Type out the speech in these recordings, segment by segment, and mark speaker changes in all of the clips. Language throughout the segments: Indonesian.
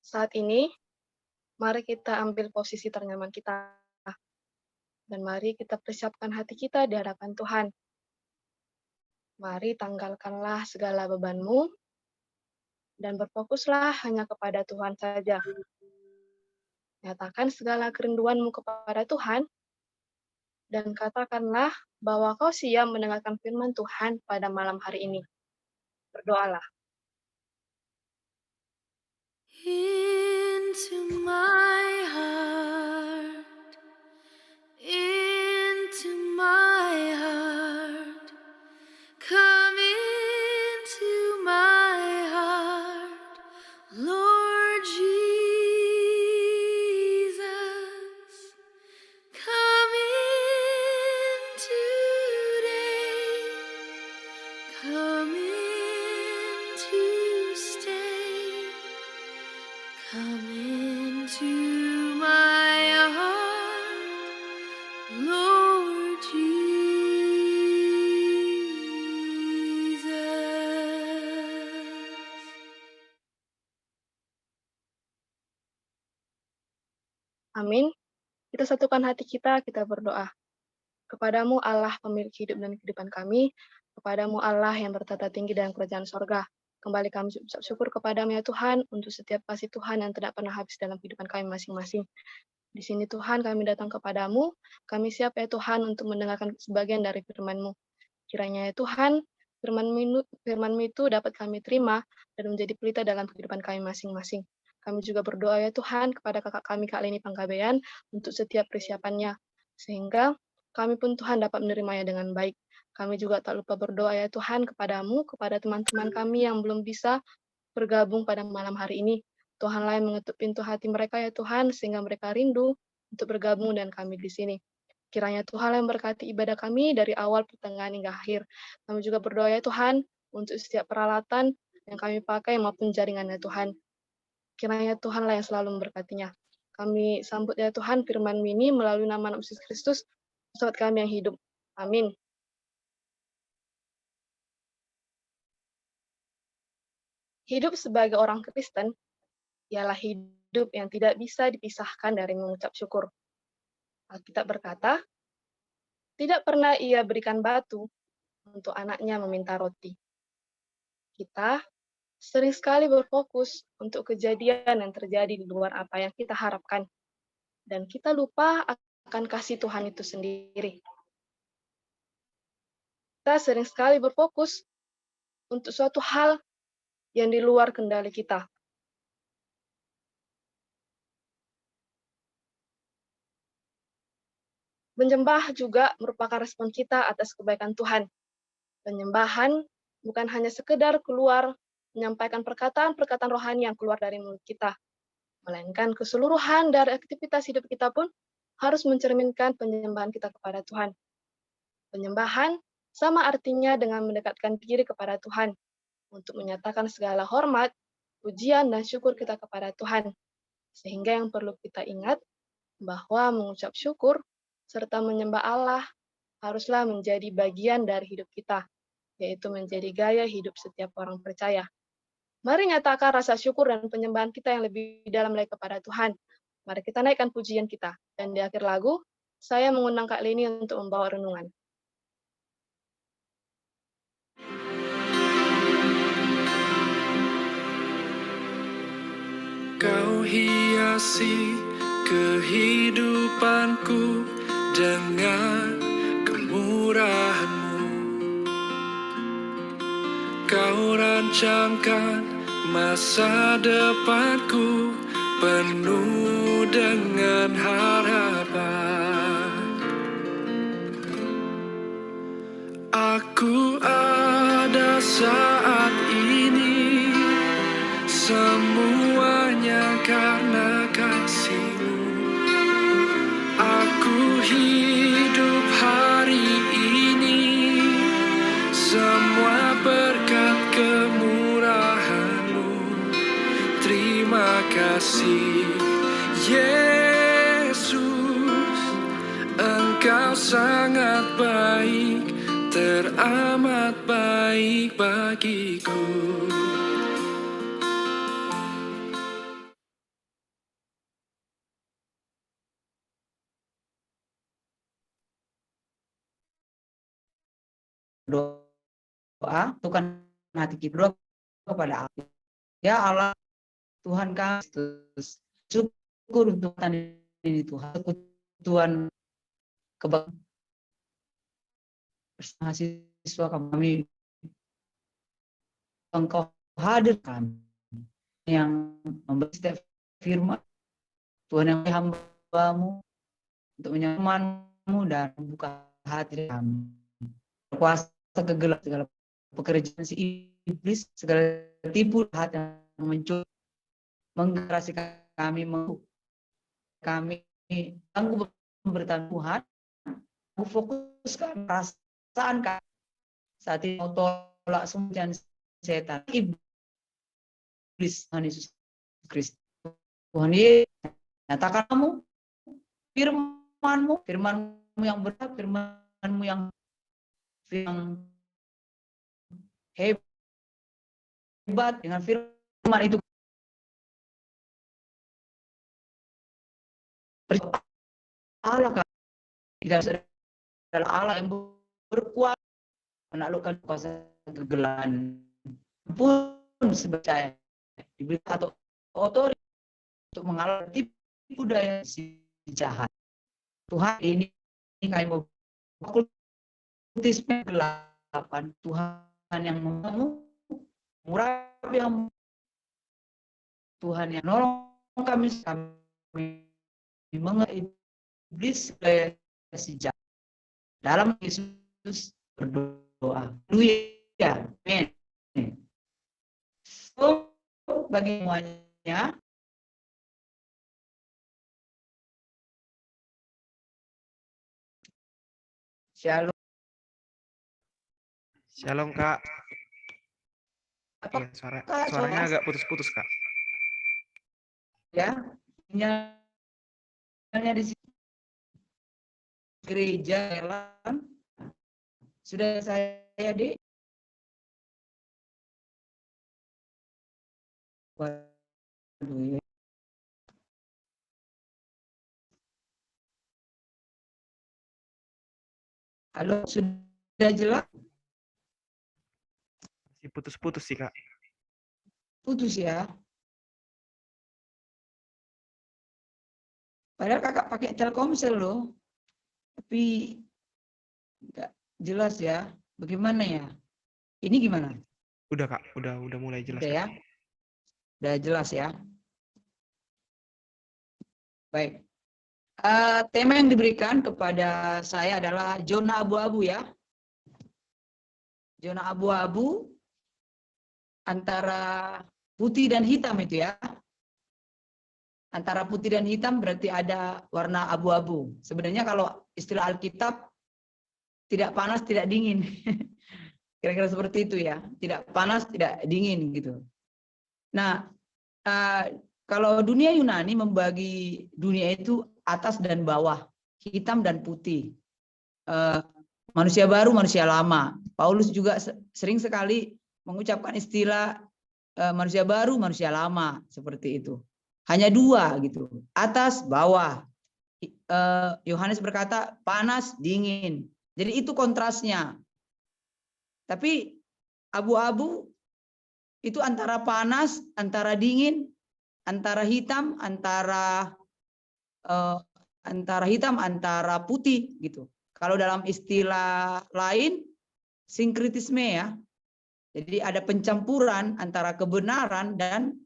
Speaker 1: Saat ini, mari kita ambil posisi ternyaman kita, dan mari kita persiapkan hati kita di hadapan Tuhan. Mari tanggalkanlah segala bebanmu, dan berfokuslah hanya kepada Tuhan saja. Nyatakan segala kerinduanmu kepada Tuhan, dan katakanlah bahwa kau siap mendengarkan firman Tuhan pada malam hari ini. Berdoalah.
Speaker 2: Into my heart, into my heart, come into my heart, Lord Jesus, come in today, come in to stay. Come into my heart, Lord Jesus.
Speaker 1: Amin. Kita satukan hati kita berdoa. Kepadamu Allah pemilik hidup dan kehidupan kami, kepadamu Allah yang bertata tinggi dalam kerajaan sorga. Kembali kami ucap syukur kepadamu ya Tuhan, untuk setiap kasih Tuhan yang tidak pernah habis dalam kehidupan kami masing-masing. Di sini Tuhan kami datang kepadamu, kami siap ya Tuhan untuk mendengarkan sebagian dari firman-Mu. Kiranya ya Tuhan, firman-Mu itu dapat kami terima dan menjadi pelita dalam kehidupan kami masing-masing. Kami juga berdoa ya Tuhan kepada kakak kami Kak Leni Panggabean untuk setiap persiapannya, sehingga kami pun Tuhan dapat menerimanya dengan baik. Kami juga tak lupa berdoa ya Tuhan kepadamu, kepada teman-teman kami yang belum bisa bergabung pada malam hari ini. Tuhanlah yang mengetuk pintu hati mereka ya Tuhan, sehingga mereka rindu untuk bergabung dengan kami di sini. Kiranya Tuhan yang berkati ibadah kami dari awal, pertengahan, hingga akhir. Kami juga berdoa ya Tuhan, untuk setiap peralatan yang kami pakai maupun jaringan ya Tuhan. Kiranya Tuhanlah yang selalu memberkatinya. Kami sambut ya Tuhan firman ini melalui nama Yesus Kristus, Tuhan kami yang hidup. Amin. Hidup sebagai orang Kristen ialah hidup yang tidak bisa dipisahkan dari mengucap syukur. Alkitab berkata, tidak pernah ia berikan batu untuk anaknya meminta roti. Kita sering sekali berfokus untuk kejadian yang terjadi di luar apa yang kita harapkan, dan kita lupa akan kasih Tuhan itu sendiri. Kita sering sekali berfokus untuk suatu hal yang di luar kendali kita. Menyembah juga merupakan respon kita atas kebaikan Tuhan. Penyembahan bukan hanya sekedar keluar menyampaikan perkataan-perkataan rohani yang keluar dari mulut kita, melainkan keseluruhan dari aktivitas hidup kita pun harus mencerminkan penyembahan kita kepada Tuhan. Penyembahan sama artinya dengan mendekatkan diri kepada Tuhan, untuk menyatakan segala hormat, pujian, dan syukur kita kepada Tuhan. Sehingga yang perlu kita ingat, bahwa mengucap syukur serta menyembah Allah haruslah menjadi bagian dari hidup kita, yaitu menjadi gaya hidup setiap orang percaya. Mari nyatakan rasa syukur dan penyembahan kita yang lebih dalam lagi kepada Tuhan. Mari kita naikkan pujian kita. Dan di akhir lagu, saya mengundang Kak Leni untuk membawa renungan.
Speaker 3: Kau hiasi kehidupanku dengan kemurahan-Mu. Kau rancangkan masa depanku penuh dengan harapan. Aku ada saat ini, semuanya karena kasih-Mu. Aku hidup hari ini, semua berkat kemurahan-Mu. Terima kasih Yesus, Engkau sangat baik, teramat baik bagiku.
Speaker 4: berdoa, tukan hati kita berdoa kepada Allah. Ya Allah, Tuhan kami, syukur untuk ini Tuhan, Tuhan kebaikan bersama siswa kami, Engkau hadir kami yang memberi setiap firman Tuhan yang hamba-Mu untuk menyamanmu dan membuka hati kami. Kuasa kegelap segala pekerjaan si iblis, segala tipu hati yang mencoba menggerasi kami, kami tangguh pemberitaan Tuhan, fokuskan perasaan kami saat ini mau tolak semua setan iblis Tuhan Yesus Kristus. Tuhan Yesus, nyatakan kamu firman-Mu yang benar, firman-Mu yang hebat, dengan firman itu Allah tidak adalah Allah yang berkuasa menaklukkan kuasa kegelapan pun sepercaya diberi atau otoritas untuk mengalahkan tipu daya si jahat. Tuhan ini kami mau okultisme kegelapan, Tuhan yang murah yang Tuhan yang nolong kami mengenai iblis si jahat. Dalam Yesus berdoa. Haleluya. Amin. So, bagi semuanya, Shalom.
Speaker 5: Shalom Kak.
Speaker 4: Apa
Speaker 5: Ya,
Speaker 4: Kak,
Speaker 5: suaranya agak putus-putus Kak.
Speaker 4: Ya, sinyalnya di sini gereja Elan. Sudah saya Dek. Waduh, ya. Halo, sudah jelas?
Speaker 5: Masih putus-putus sih Kak.
Speaker 4: Putus ya. Padahal kakak pakai Telkomsel loh. Tapi enggak jelas ya. Bagaimana ya? Ini gimana?
Speaker 5: Udah Kak, udah mulai jelas.
Speaker 4: Udah ya? Udah jelas ya? Baik. Tema yang diberikan kepada saya adalah zona abu-abu ya. Zona abu-abu antara putih dan hitam itu ya. Antara putih dan hitam berarti ada warna abu-abu. Sebenarnya kalau istilah Alkitab, tidak panas, tidak dingin. Kira-kira seperti itu ya. Tidak panas, tidak dingin gitu. Nah, kalau dunia Yunani membagi dunia itu atas dan bawah, hitam dan putih. Manusia baru, manusia lama. Paulus juga sering sekali mengucapkan istilah manusia baru, manusia lama, seperti itu. Hanya dua gitu, atas, bawah. Yohanes berkata panas, dingin. Jadi itu kontrasnya. Tapi abu-abu itu antara panas, antara dingin, antara hitam, antara hitam, antara putih gitu. Kalau dalam istilah lain, sinkritisme ya. Jadi ada pencampuran antara kebenaran dan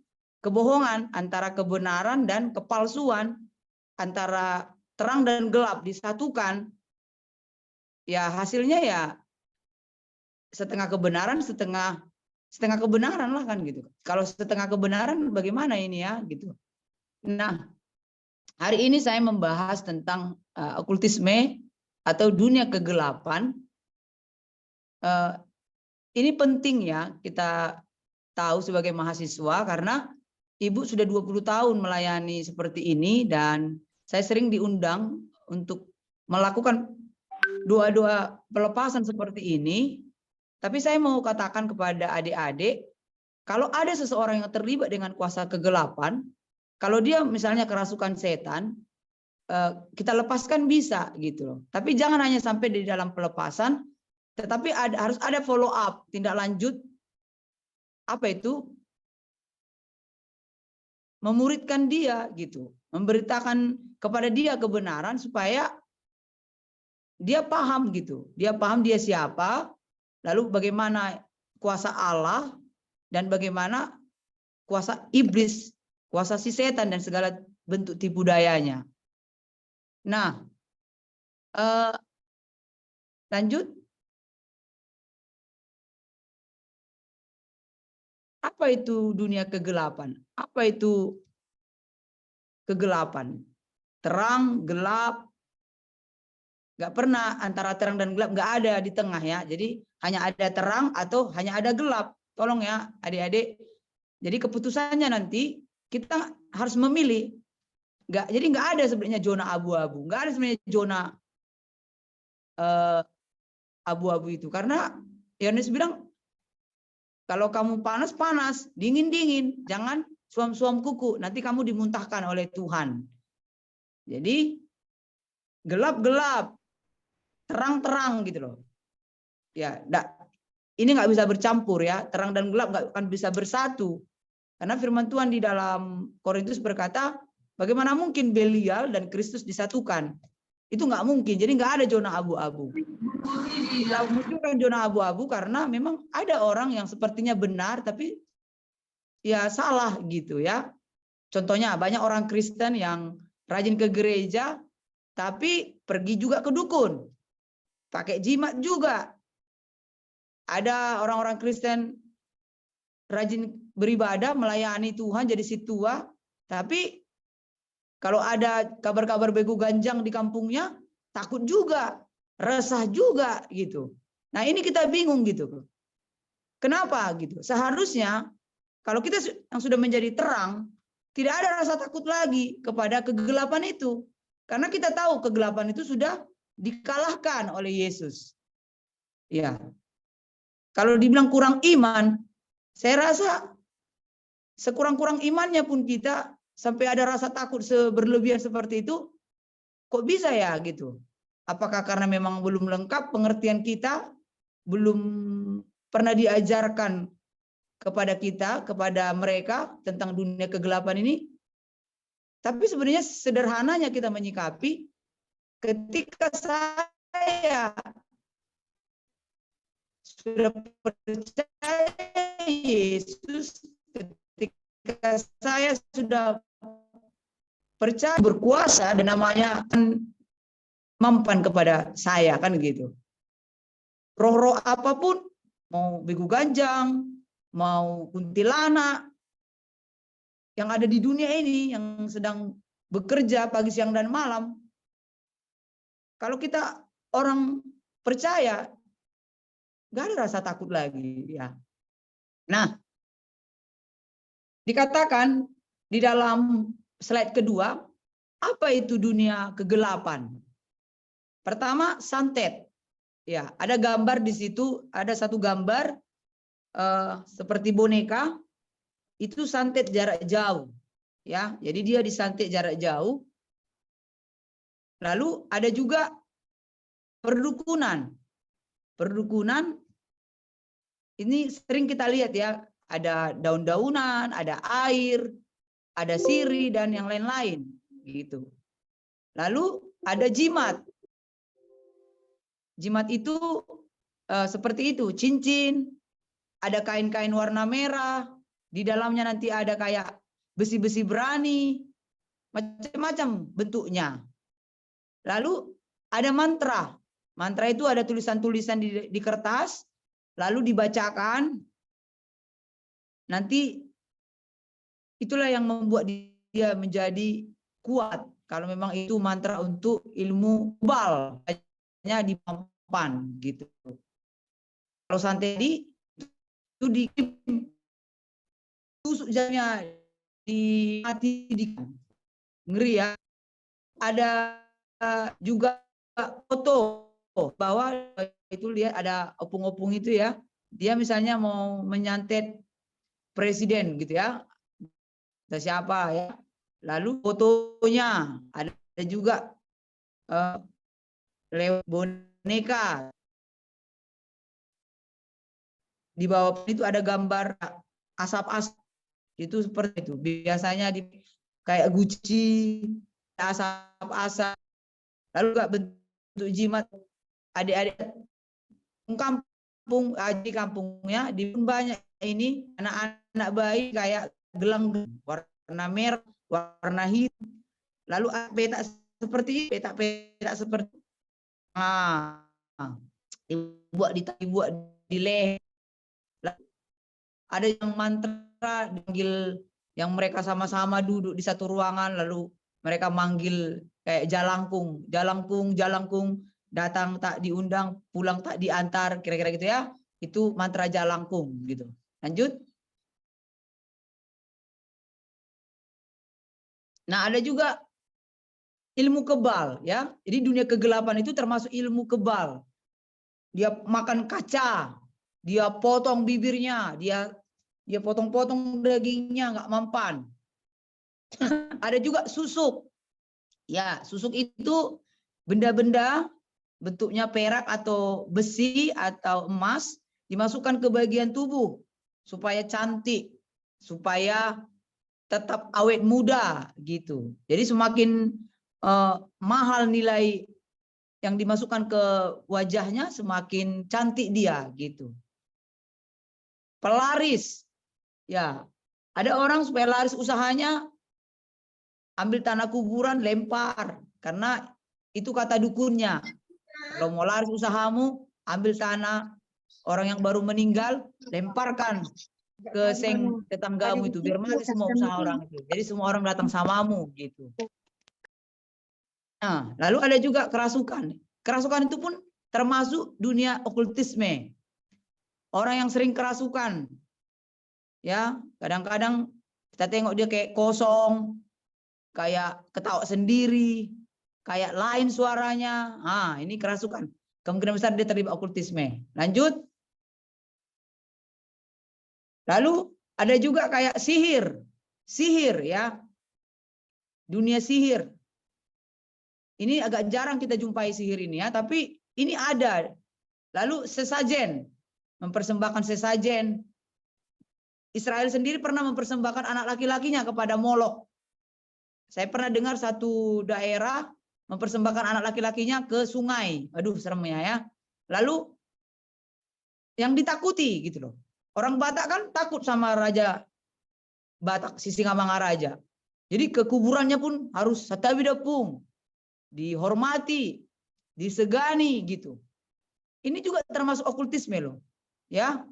Speaker 4: kebohongan, antara kebenaran dan kepalsuan, antara terang dan gelap disatukan. Ya hasilnya ya setengah kebenaran, setengah kebenaran lah kan gitu. Kalau setengah kebenaran bagaimana ini ya gitu. Nah, hari ini saya membahas tentang okultisme atau dunia kegelapan. Ini penting ya kita tahu sebagai mahasiswa karena Ibu sudah 20 tahun melayani seperti ini dan saya sering diundang untuk melakukan doa-doa pelepasan seperti ini. Tapi saya mau katakan kepada adik-adik, kalau ada seseorang yang terlibat dengan kuasa kegelapan, kalau dia misalnya kerasukan setan, kita lepaskan bisa gitu loh. Tapi jangan hanya sampai di dalam pelepasan, Tetapi harus ada follow up, tindak lanjut. Apa itu? Memuridkan dia gitu, memberitakan kepada dia kebenaran supaya dia paham gitu. Dia paham dia siapa, lalu bagaimana kuasa Allah dan bagaimana kuasa iblis, kuasa si setan dan segala bentuk tipu dayanya. Nah, lanjut. Apa itu dunia kegelapan? Apa itu kegelapan? Terang, gelap. Nggak pernah antara terang dan gelap, nggak ada di tengah ya. Jadi hanya ada terang atau hanya ada gelap. Tolong ya adik-adik. Jadi keputusannya nanti kita harus memilih. Jadi nggak ada sebenarnya zona abu-abu. Nggak ada sebenarnya zona abu-abu itu. Karena Yohanes bilang, kalau kamu panas, panas. Dingin, dingin. Jangan suam-suam kuku. Nanti kamu dimuntahkan oleh Tuhan. Jadi gelap, gelap. Terang, terang gitu loh. Ya, ini nggak bisa bercampur ya. Terang dan gelap nggak akan bisa bersatu. Karena firman Tuhan di dalam Korintus berkata, bagaimana mungkin Belial dan Kristus disatukan? Itu nggak mungkin. Jadi nggak ada zona abu-abu. Tidak munculkan zona abu-abu karena memang ada orang yang sepertinya benar tapi ya salah gitu ya. Contohnya banyak orang Kristen yang rajin ke gereja tapi pergi juga ke dukun. Pakai jimat juga. Ada orang-orang Kristen rajin beribadah, melayani Tuhan jadi si tua, tapi kalau ada kabar-kabar begu ganjang di kampungnya, takut juga, resah juga gitu. Nah, ini kita bingung gitu. Kenapa gitu? Seharusnya kalau kita yang sudah menjadi terang, tidak ada rasa takut lagi kepada kegelapan itu. Karena kita tahu kegelapan itu sudah dikalahkan oleh Yesus. Ya. Kalau dibilang kurang iman, saya rasa sekurang-kurang imannya pun kita sampai ada rasa takut berlebihan seperti itu, kok bisa ya gitu? Apakah karena memang belum lengkap pengertian kita, belum pernah diajarkan kepada kita, kepada mereka tentang dunia kegelapan ini? Tapi sebenarnya sederhananya kita menyikapi ketika saya sudah percaya Yesus, ketika saya sudah percaya berkuasa dan namanya mempan kepada saya kan gitu. Roh-roh apapun, mau begu ganjang, mau kuntilanak, yang ada di dunia ini, yang sedang bekerja pagi, siang, dan malam. Kalau kita orang percaya, nggak ada rasa takut lagi. Ya. Nah, dikatakan di dalam slide kedua, apa itu dunia kegelapan? Pertama, santet. Ya, ada gambar di situ, ada satu gambar seperti boneka, itu santet jarak jauh. Ya, jadi dia disantet jarak jauh. Lalu ada juga perdukunan. Perdukunan ini sering kita lihat ya, ada daun-daunan, ada air, ada sirih dan yang lain-lain gitu. Lalu ada jimat. Jimat itu seperti itu, cincin, ada kain-kain warna merah, di dalamnya nanti ada kayak besi-besi berani, macam-macam bentuknya. Lalu ada mantra. Mantra itu ada tulisan-tulisan di kertas, lalu dibacakan. Nanti itulah yang membuat dia menjadi kuat. Kalau memang itu mantra untuk ilmu global, hanya di papan gitu. Kalau santet itu ditusuk jamnya di hati, ngeri ya. Ada juga foto bahwa itu lihat ada opung-opung itu ya, dia misalnya mau menyantet presiden gitu ya, siapa ya, lalu fotonya ada juga lewat boneka di bawah itu ada gambar asap-asap, itu seperti itu. Biasanya di kayak guci, asap-asap. Lalu gak bentuk jimat, adik-adik kampung, di kampungnya di banyak ini anak-anak bayi kayak gelang warna merah, warna hitam. Lalu petak seperti petak-petak seperti dibuat di leher. Ada yang mantra dipanggil, yang mereka sama-sama duduk di satu ruangan, lalu mereka manggil kayak jalangkung, jalangkung, jalangkung, datang tak diundang, pulang tak diantar, kira-kira gitu ya. Itu mantra jalangkung gitu. Lanjut. Nah, ada juga ilmu kebal ya. Jadi dunia kegelapan itu termasuk ilmu kebal. Dia makan kaca, dia potong bibirnya, dia potong-potong dagingnya, nggak mempan. Ada juga susuk. Ya, susuk itu benda-benda bentuknya perak atau besi atau emas dimasukkan ke bagian tubuh supaya cantik, supaya tetap awet muda gitu. Jadi semakin mahal nilai yang dimasukkan ke wajahnya, semakin cantik dia gitu. Pelaris. Ya, ada orang supaya laris usahanya ambil tanah kuburan lempar, karena itu kata dukunnya. Kalau mau laris usahamu, ambil tanah orang yang baru meninggal, lemparkan ke seng tetanggamu itu, biar mati semua usaha orang itu. Jadi semua orang datang samamu gitu. Nah, lalu ada juga kerasukan. Kerasukan itu pun termasuk dunia okultisme. Orang yang sering kerasukan, ya kadang-kadang kita tengok dia kayak kosong, kayak ketawa sendiri, kayak lain suaranya. Ah, ini kerasukan. Kemungkinan besar dia terlibat okultisme. Lanjut. Lalu ada juga kayak sihir. Sihir ya. Dunia sihir. Ini agak jarang kita jumpai sihir ini ya, tapi ini ada. Lalu sesajen. Mempersembahkan sesajen. Israel sendiri pernah mempersembahkan anak laki-lakinya kepada Molok. Saya pernah dengar satu daerah mempersembahkan anak laki-lakinya ke sungai. Aduh, seremnya ya. Lalu yang ditakuti gitu loh. Orang Batak kan takut sama Raja Batak, Sisingamangaraja. Jadi ke kuburannya pun harus satawidapung, dihormati, disegani gitu. Ini juga termasuk okultisme loh. Ya.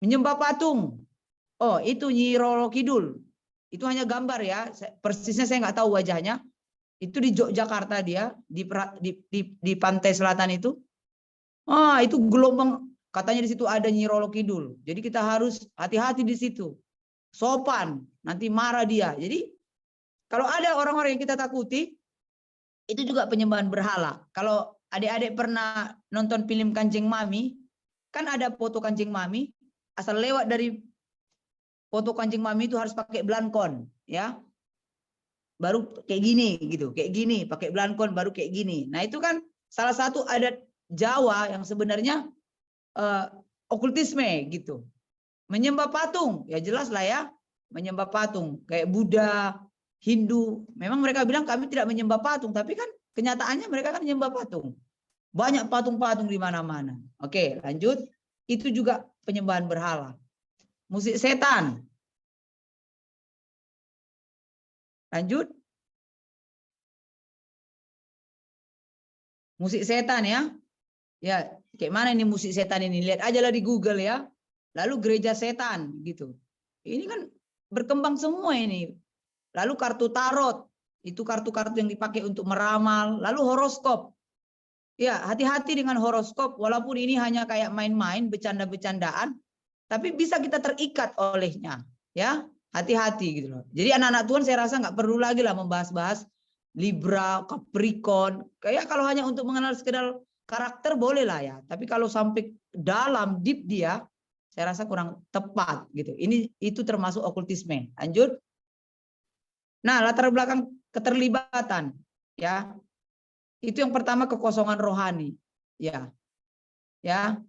Speaker 4: Menyembah patung. Oh, itu Nyi Roro Kidul. Itu hanya gambar ya. Persisnya saya nggak tahu wajahnya. Itu di Yogyakarta dia, di pantai selatan itu. Ah, itu gelombang, katanya di situ ada Nyi Roro Kidul. Jadi kita harus hati-hati di situ. Sopan, nanti marah dia. Jadi kalau ada orang-orang yang kita takuti, itu juga penyembahan berhala. Kalau adik-adik pernah nonton film Kanjeng Mami, kan ada foto Kanjeng Mami, asal lewat dari foto Kanjeng Mami itu harus pakai belangkon, ya. Baru kayak gini gitu, kayak gini, pakai belangkon baru kayak gini. Nah, itu kan salah satu adat Jawa yang sebenarnya okultisme gitu. Menyembah patung, ya jelas lah ya, menyembah patung kayak Buddha, Hindu. Memang mereka bilang kami tidak menyembah patung, tapi kan kenyataannya mereka kan menyembah patung. Banyak patung-patung di mana-mana. Oke, lanjut. Itu juga penyembahan berhala. Musik setan. Lanjut. Musik setan ya. Ya, kayak mana ini musik setan ini? Lihat aja lah di Google ya. Lalu gereja setan gitu. Ini kan berkembang semua ini. Lalu kartu tarot. Itu kartu-kartu yang dipakai untuk meramal. Lalu horoskop. Ya, hati-hati dengan horoskop. Walaupun ini hanya kayak main-main, bercanda-bercandaan. Tapi bisa kita terikat olehnya. Ya, hati-hati gitu loh. Jadi anak-anak Tuhan saya rasa nggak perlu lagi lah membahas-bahas Libra, Capricorn. Kayak kalau hanya untuk mengenal sekedar karakter boleh lah ya. Tapi kalau sampai dalam deep dia, saya rasa kurang tepat gitu. Itu termasuk okultisme. Lanjut. Nah, latar belakang keterlibatan ya. Itu yang pertama, kekosongan rohani. Ya. Ya.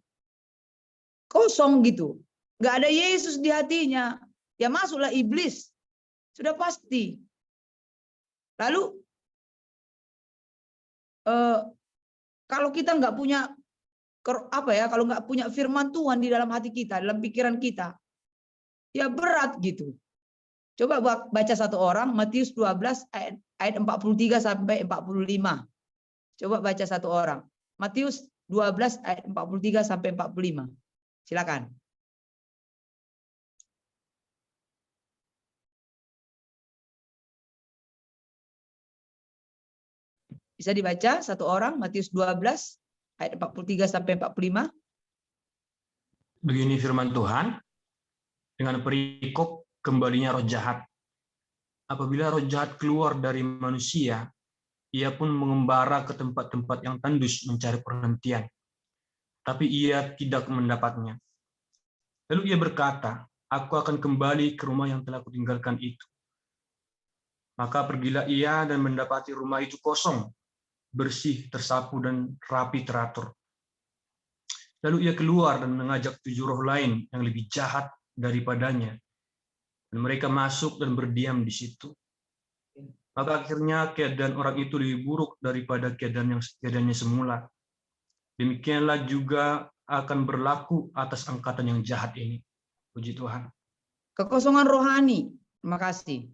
Speaker 4: kosong gitu. Nggak ada Yesus di hatinya. Ya masuklah iblis. Sudah pasti. Lalu kalau kita nggak punya kalau nggak punya firman Tuhan di dalam hati kita, dalam pikiran kita, ya berat gitu. Coba baca satu orang Matius 12 ayat 43 sampai 45. Coba baca satu orang. Matius 12 ayat 43 sampai 45. Silakan. Bisa dibaca satu orang Matius 12 ayat 43 sampai 45.
Speaker 6: Begini firman Tuhan, dengan perikop kembalinya roh jahat. Apabila roh jahat keluar dari manusia, ia pun mengembara ke tempat-tempat yang tandus mencari perhentian. Tapi ia tidak mendapatnya. Lalu ia berkata, aku akan kembali ke rumah yang telah kutinggalkan itu. Maka pergilah ia dan mendapati rumah itu kosong, bersih, tersapu, dan rapi teratur. Lalu ia keluar dan mengajak 7 roh lain yang lebih jahat daripadanya. Dan mereka masuk dan berdiam di situ. Maka akhirnya keadaan orang itu lebih buruk daripada keadaannya semula. Demikianlah juga akan berlaku atas angkatan yang jahat ini. Puji Tuhan.
Speaker 4: Kekosongan rohani. Terima kasih.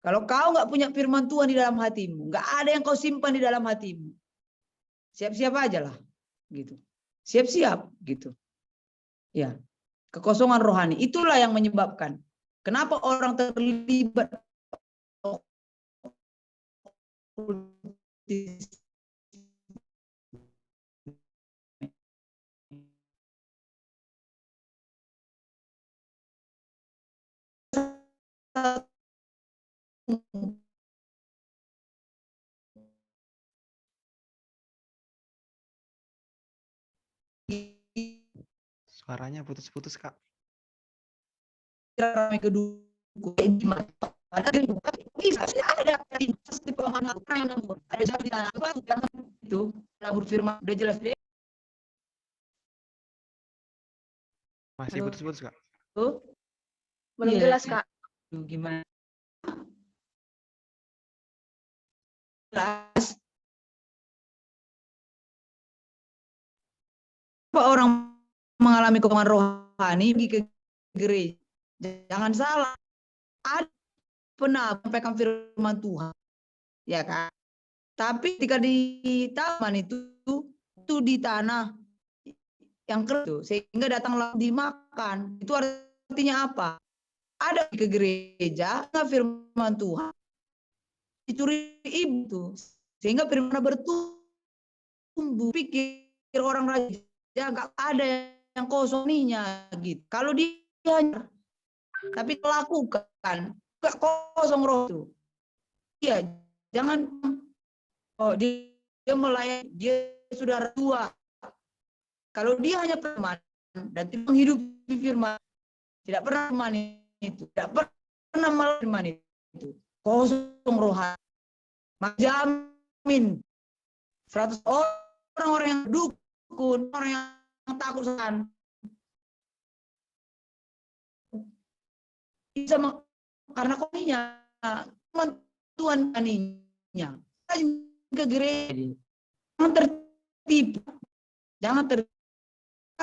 Speaker 4: Kalau kau nggak punya firman Tuhan di dalam hatimu, nggak ada yang kau simpan di dalam hatimu, siap-siap aja lah, gitu. Siap-siap, gitu. Ya, kekosongan rohani itulah yang menyebabkan kenapa orang terlibat
Speaker 5: Suaranya putus-putus, Kak.
Speaker 4: ramai kedua bisa ada itu labur firman udah jelas deh.
Speaker 5: Masih putus-putus, Kak.
Speaker 4: Tuh.
Speaker 1: Belum
Speaker 4: Iya.
Speaker 1: jelas, Kak.
Speaker 4: Gimana? Jelas. Apa orang mengalami kekuatan rohani pergi ke gereja? Jangan salah. Ada pernah menyampaikan firman Tuhan, ya kan? Tapi ketika di taman itu di tanah yang keruh, sehingga datanglah dimakan. Itu artinya apa? Ada ke gereja, firman Tuhan dicuri ibu, sehingga firman bertumbuh. Pikir orang raja nggak ada yang kosongnya gitu. Kalau dia tapi lakukan nggak kosong roh itu. Iya, jangan dia melayani, dia sudah tua. Kalau dia hanya firman dan tidak menghidupi firman, tidak pernah firman itu, tidak pernah malah firman itu, kosong rohani. Jamin 100 orang yang dukun, orang yang takut Tuhan bisa karena kominya Tuhan aninya ke gereja, jangan tertipu, jangan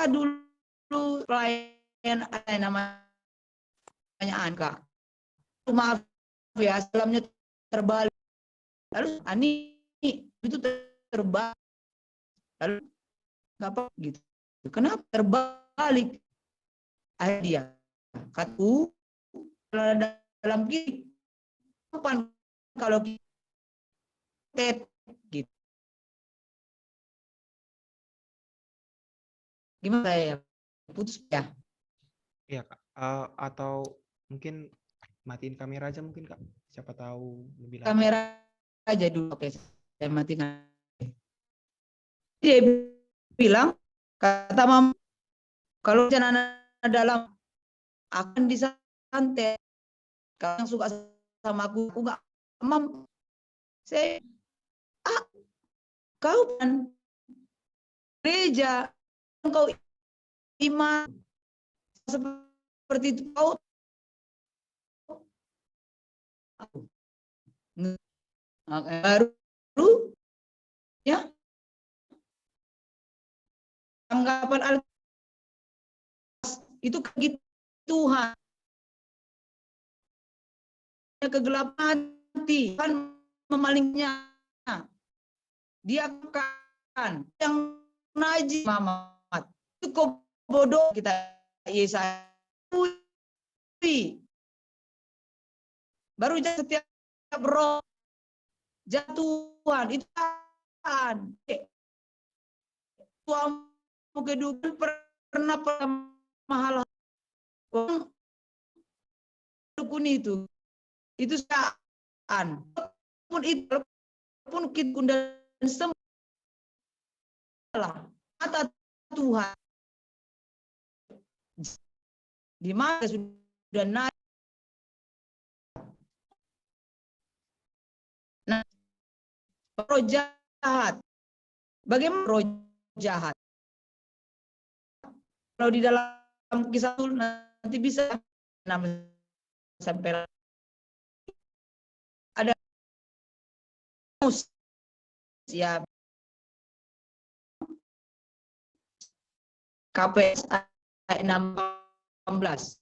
Speaker 4: dulu pelayan namanya angka, maaf ya, salamnya terbalik, lalu ani itu terbalik, lalu nggak apa gitu, kenapa terbalik? Akhirnya dia katu dalam kehidupan kalau kita gitu. Gimana saya putus ya?
Speaker 5: Iya, Kak. Atau mungkin matiin kamera aja mungkin, Kak. Siapa tahu lebih lancar.
Speaker 4: Kamera aja dulu. Oke, saya matikan. Dia bilang, kata mama, kalau anak dalam akan disantet. Kalau yang suka sama aku nggak mampu. Saya, kau kan gereja, kau iman seperti itu kau baru ya anggapan itu gitu Tuhan kegelapan hati kan memalingnya dia kan yang najis Muhammad itu kok bodoh kita Yesaya baru setiap roh jatuhan itu kan tuamu kehidupan pernah mahal dukun itu sean pun itu pun kita dan semua mata Tuhan di mana sudah naik. Nah, roh jahat. Bagaimana roh jahat? Kalau di dalam kisah itu nanti bisa 6 sampai ada siap KPS ayat 16.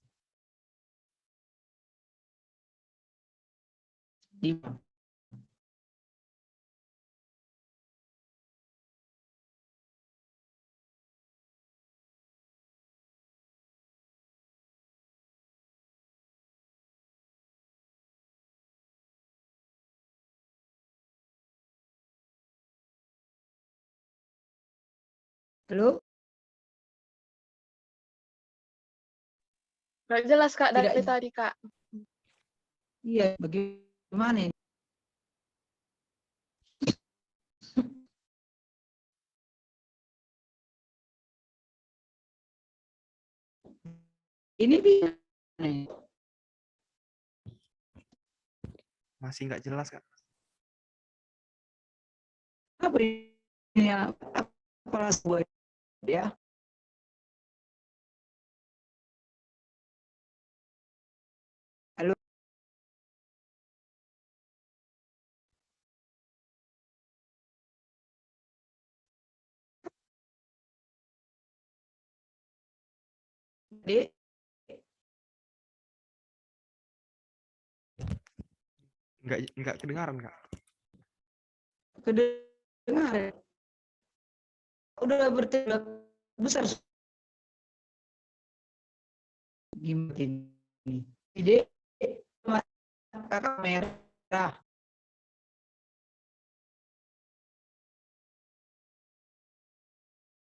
Speaker 4: Halo?
Speaker 1: Nggak jelas Kak dari
Speaker 4: Tidak.
Speaker 1: tadi Kak.
Speaker 4: Iya, bagaimana ini? Ini bisa.
Speaker 5: Masih nggak jelas, Kak.
Speaker 4: Apa ini? Apa buat ya? Halo? Dek?
Speaker 5: Nggak kedengaran, Kak.
Speaker 4: Kedengar. Udah berteriak besar. Gimana ini? Ide kakak merah.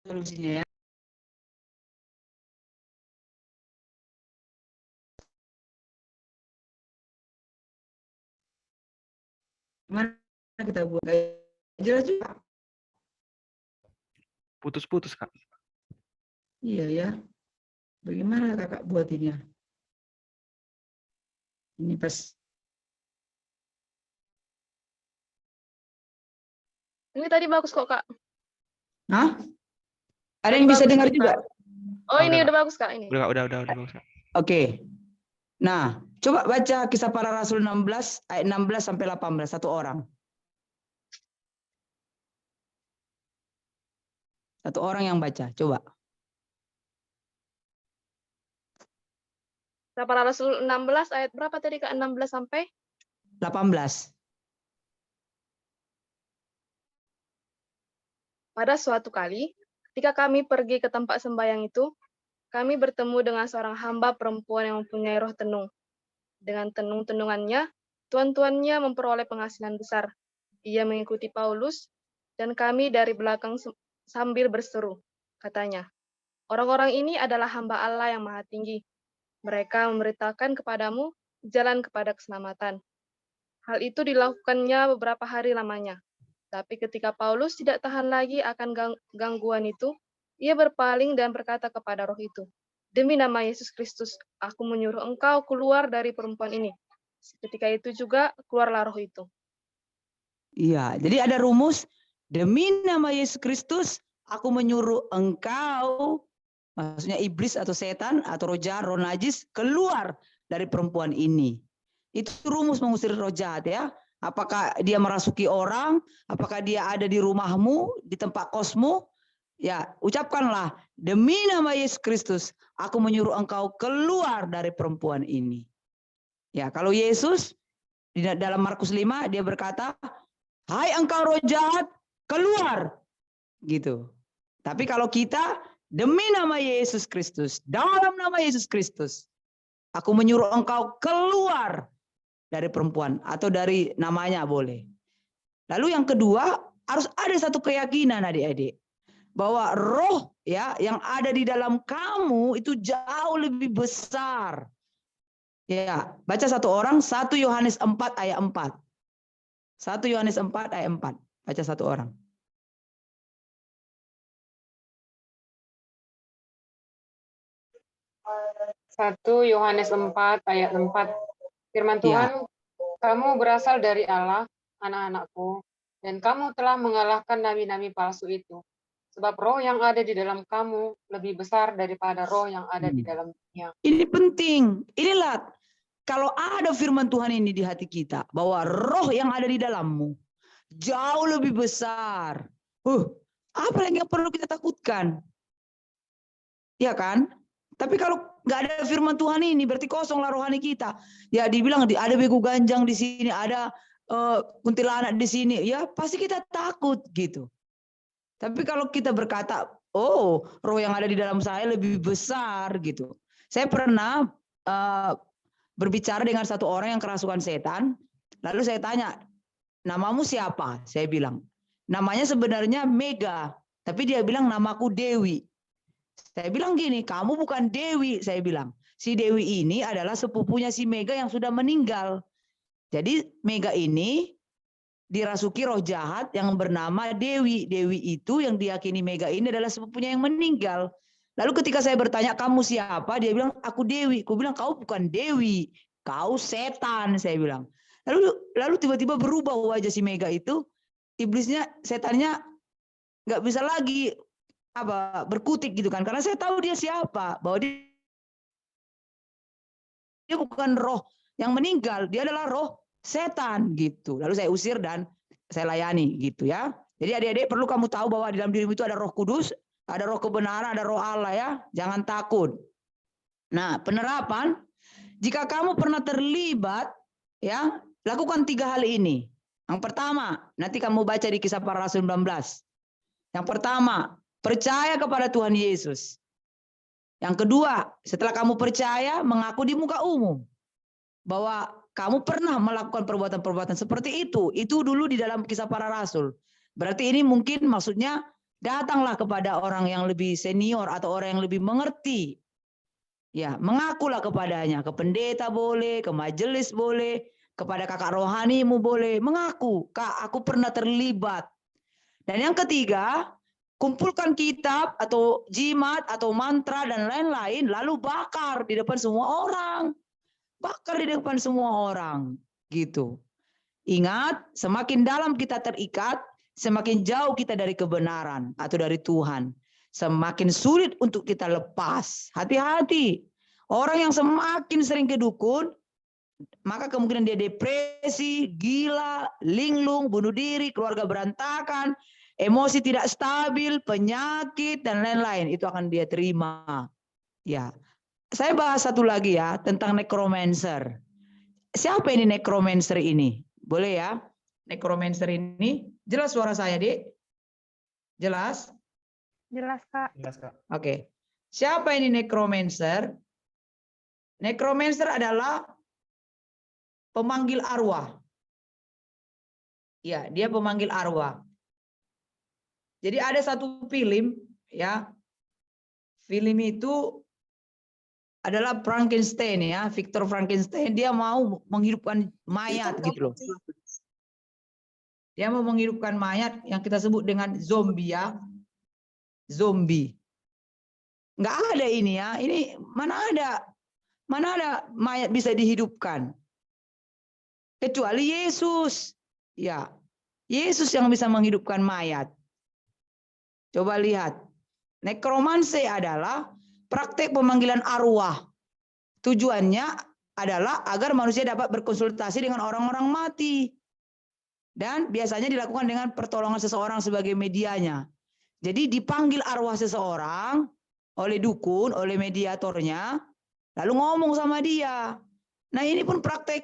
Speaker 4: Solusinya ya. Gimana kita buat? Jelas juga.
Speaker 5: Putus-putus, Kak.
Speaker 4: Iya ya. Bagaimana kakak buat ini? Ini pas.
Speaker 1: Ini tadi bagus kok Kak.
Speaker 4: Hah? Ada
Speaker 1: Tadi
Speaker 4: yang bisa
Speaker 1: bagus
Speaker 4: dengar
Speaker 1: tuh,
Speaker 4: juga?
Speaker 1: Kak. Oh, ini
Speaker 5: Udah,
Speaker 1: udah bagus Kak ini.
Speaker 5: Udah bagus, Kak.
Speaker 4: Oke. Nah, coba baca Kisah Para Rasul 16 ayat 16 sampai 18 satu orang. Satu orang yang baca, coba.
Speaker 1: Para Rasul 16 ayat berapa tadi Kak? 16 sampai
Speaker 4: 18.
Speaker 1: Pada suatu kali, ketika kami pergi ke tempat sembahyang itu, kami bertemu dengan seorang hamba perempuan yang mempunyai roh tenung. Dengan tenung-tenungannya, tuan-tuannya memperoleh penghasilan besar. Ia mengikuti Paulus, dan kami dari belakang sambil berseru. Katanya, orang-orang ini adalah hamba Allah yang Maha Tinggi. Mereka memberitakan kepadamu jalan kepada keselamatan. Hal itu dilakukannya beberapa hari lamanya. Tapi ketika Paulus tidak tahan lagi akan gangguan itu, ia berpaling dan berkata kepada roh itu, "Demi nama Yesus Kristus, aku menyuruh engkau keluar dari perempuan ini." Ketika itu juga keluarlah roh itu.
Speaker 4: Iya, jadi ada rumus, demi nama Yesus Kristus, aku menyuruh engkau Maksudnya iblis atau setan atau roh jahat, roh najis keluar dari perempuan ini. Itu rumus mengusir roh jahat ya. Apakah dia merasuki orang, apakah dia ada di rumahmu, di tempat kosmu, ya ucapkanlah, demi nama Yesus Kristus, aku menyuruh engkau keluar dari perempuan ini. Ya, kalau Yesus di dalam Markus 5 dia berkata, hai engkau roh jahat, keluar. Gitu. Tapi kalau kita, demi nama Yesus Kristus, dalam nama Yesus Kristus, aku menyuruh engkau keluar dari perempuan atau dari namanya boleh. Lalu yang kedua, harus ada satu keyakinan adik-adik bahwa roh ya yang ada di dalam kamu itu jauh lebih besar. Ya, baca satu orang 1 Yohanes 4 ayat 4. 1 Yohanes 4 ayat 4. Baca satu orang.
Speaker 7: Satu Yohanes 4 ayat 4. Firman Tuhan, kamu berasal dari Allah, anak-anakku, dan kamu telah mengalahkan nabi-nabi palsu itu. Sebab roh yang ada di dalam kamu lebih besar daripada roh yang ada di dalam dunia.
Speaker 4: Ini penting. Inilah kalau ada firman Tuhan ini di hati kita, bahwa roh yang ada di dalammu jauh lebih besar. Apa lagi yang perlu kita takutkan? Ya kan? Tapi kalau nggak ada firman Tuhan ini, berarti kosonglah rohani kita. Ya dibilang ada begu ganjang di sini, ada kuntilanak di sini, ya pasti kita takut gitu. Tapi kalau kita berkata, oh roh yang ada di dalam saya lebih besar gitu. Saya pernah berbicara dengan satu orang yang kerasukan setan, lalu saya tanya, namamu siapa? Saya bilang, namanya sebenarnya Mega, tapi dia bilang namaku Dewi. Saya bilang gini, kamu bukan Dewi, saya bilang. Si Dewi ini adalah sepupunya si Mega yang sudah meninggal. Jadi Mega ini dirasuki roh jahat yang bernama Dewi. Dewi itu yang diyakini Mega ini adalah sepupunya yang meninggal. Lalu ketika saya bertanya, kamu siapa? Dia bilang, aku Dewi. Aku bilang, kau bukan Dewi, kau setan, saya bilang. Lalu tiba-tiba berubah wajah si Mega itu. Iblisnya, setannya nggak bisa lagi berkutik gitu kan, karena saya tahu dia siapa, bahwa dia bukan roh yang meninggal, dia adalah roh setan gitu. Lalu saya usir dan saya layani gitu ya. Jadi adik-adik perlu kamu tahu bahwa di dalam dirimu itu ada Roh Kudus, ada roh kebenaran, ada roh Allah ya. Jangan takut. Nah, penerapan, jika kamu pernah terlibat ya, lakukan 3 hal ini. Yang pertama, nanti kamu baca di Kisah Para Rasul 19. Yang pertama, percaya kepada Tuhan Yesus. Yang kedua, setelah kamu percaya, mengaku di muka umum bahwa kamu pernah melakukan perbuatan-perbuatan seperti itu. Itu dulu di dalam Kisah Para Rasul. Berarti ini mungkin maksudnya datanglah kepada orang yang lebih senior atau orang yang lebih mengerti. Ya, mengakulah kepadanya, ke pendeta boleh, ke majelis boleh, kepada kakak rohanimu boleh, mengaku, Kak, aku pernah terlibat. Dan yang ketiga, kumpulkan kitab atau jimat atau mantra dan lain-lain, lalu bakar di depan semua orang. Bakar di depan semua orang. Gitu. Ingat, semakin dalam kita terikat, semakin jauh kita dari kebenaran atau dari Tuhan. Semakin sulit untuk kita lepas. Hati-hati. Orang yang semakin sering ke dukun, maka kemungkinan dia depresi, gila, linglung, bunuh diri, keluarga berantakan, emosi tidak stabil, penyakit, dan lain-lain. Itu akan dia terima. Ya, saya bahas satu lagi ya, tentang necromancer. Siapa ini necromancer ini? Boleh ya? Necromancer ini, jelas suara saya, Dik? Jelas?
Speaker 8: Jelas, Kak.
Speaker 5: Jelas, Kak.
Speaker 4: Oke. Siapa ini necromancer? Necromancer adalah pemanggil arwah. Ya, dia pemanggil arwah. Jadi ada satu film, ya. Film itu adalah Frankenstein ya, Victor Frankenstein. Dia mau menghidupkan mayat gitu loh. Dia mau menghidupkan mayat yang kita sebut dengan zombie ya. Zombie. Nggak ada ini ya. Ini mana ada mayat bisa dihidupkan. Kecuali Yesus. Ya. Yesus yang bisa menghidupkan mayat. Coba lihat. Nekromansi adalah praktek pemanggilan arwah. Tujuannya adalah agar manusia dapat berkonsultasi dengan orang-orang mati. Dan biasanya dilakukan dengan pertolongan seseorang sebagai medianya. Jadi dipanggil arwah seseorang oleh dukun, oleh mediatornya, lalu ngomong sama dia. Nah ini pun praktek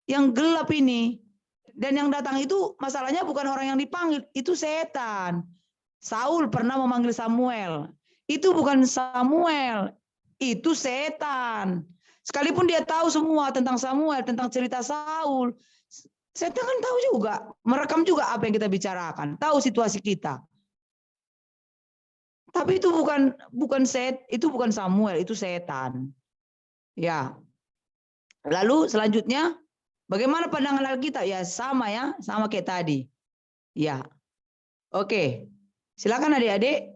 Speaker 4: yang gelap ini. Dan yang datang itu masalahnya bukan orang yang dipanggil, itu setan. Saul pernah memanggil Samuel. Itu bukan Samuel, itu setan. Sekalipun dia tahu semua tentang Samuel, tentang cerita Saul, setan kan tahu juga, merekam juga apa yang kita bicarakan, tahu situasi kita. Tapi itu bukan Samuel, itu setan. Ya. Lalu selanjutnya, bagaimana pandangan Alkitab? Ya sama kayak tadi. Ya. Oke. Silakan adik-adik.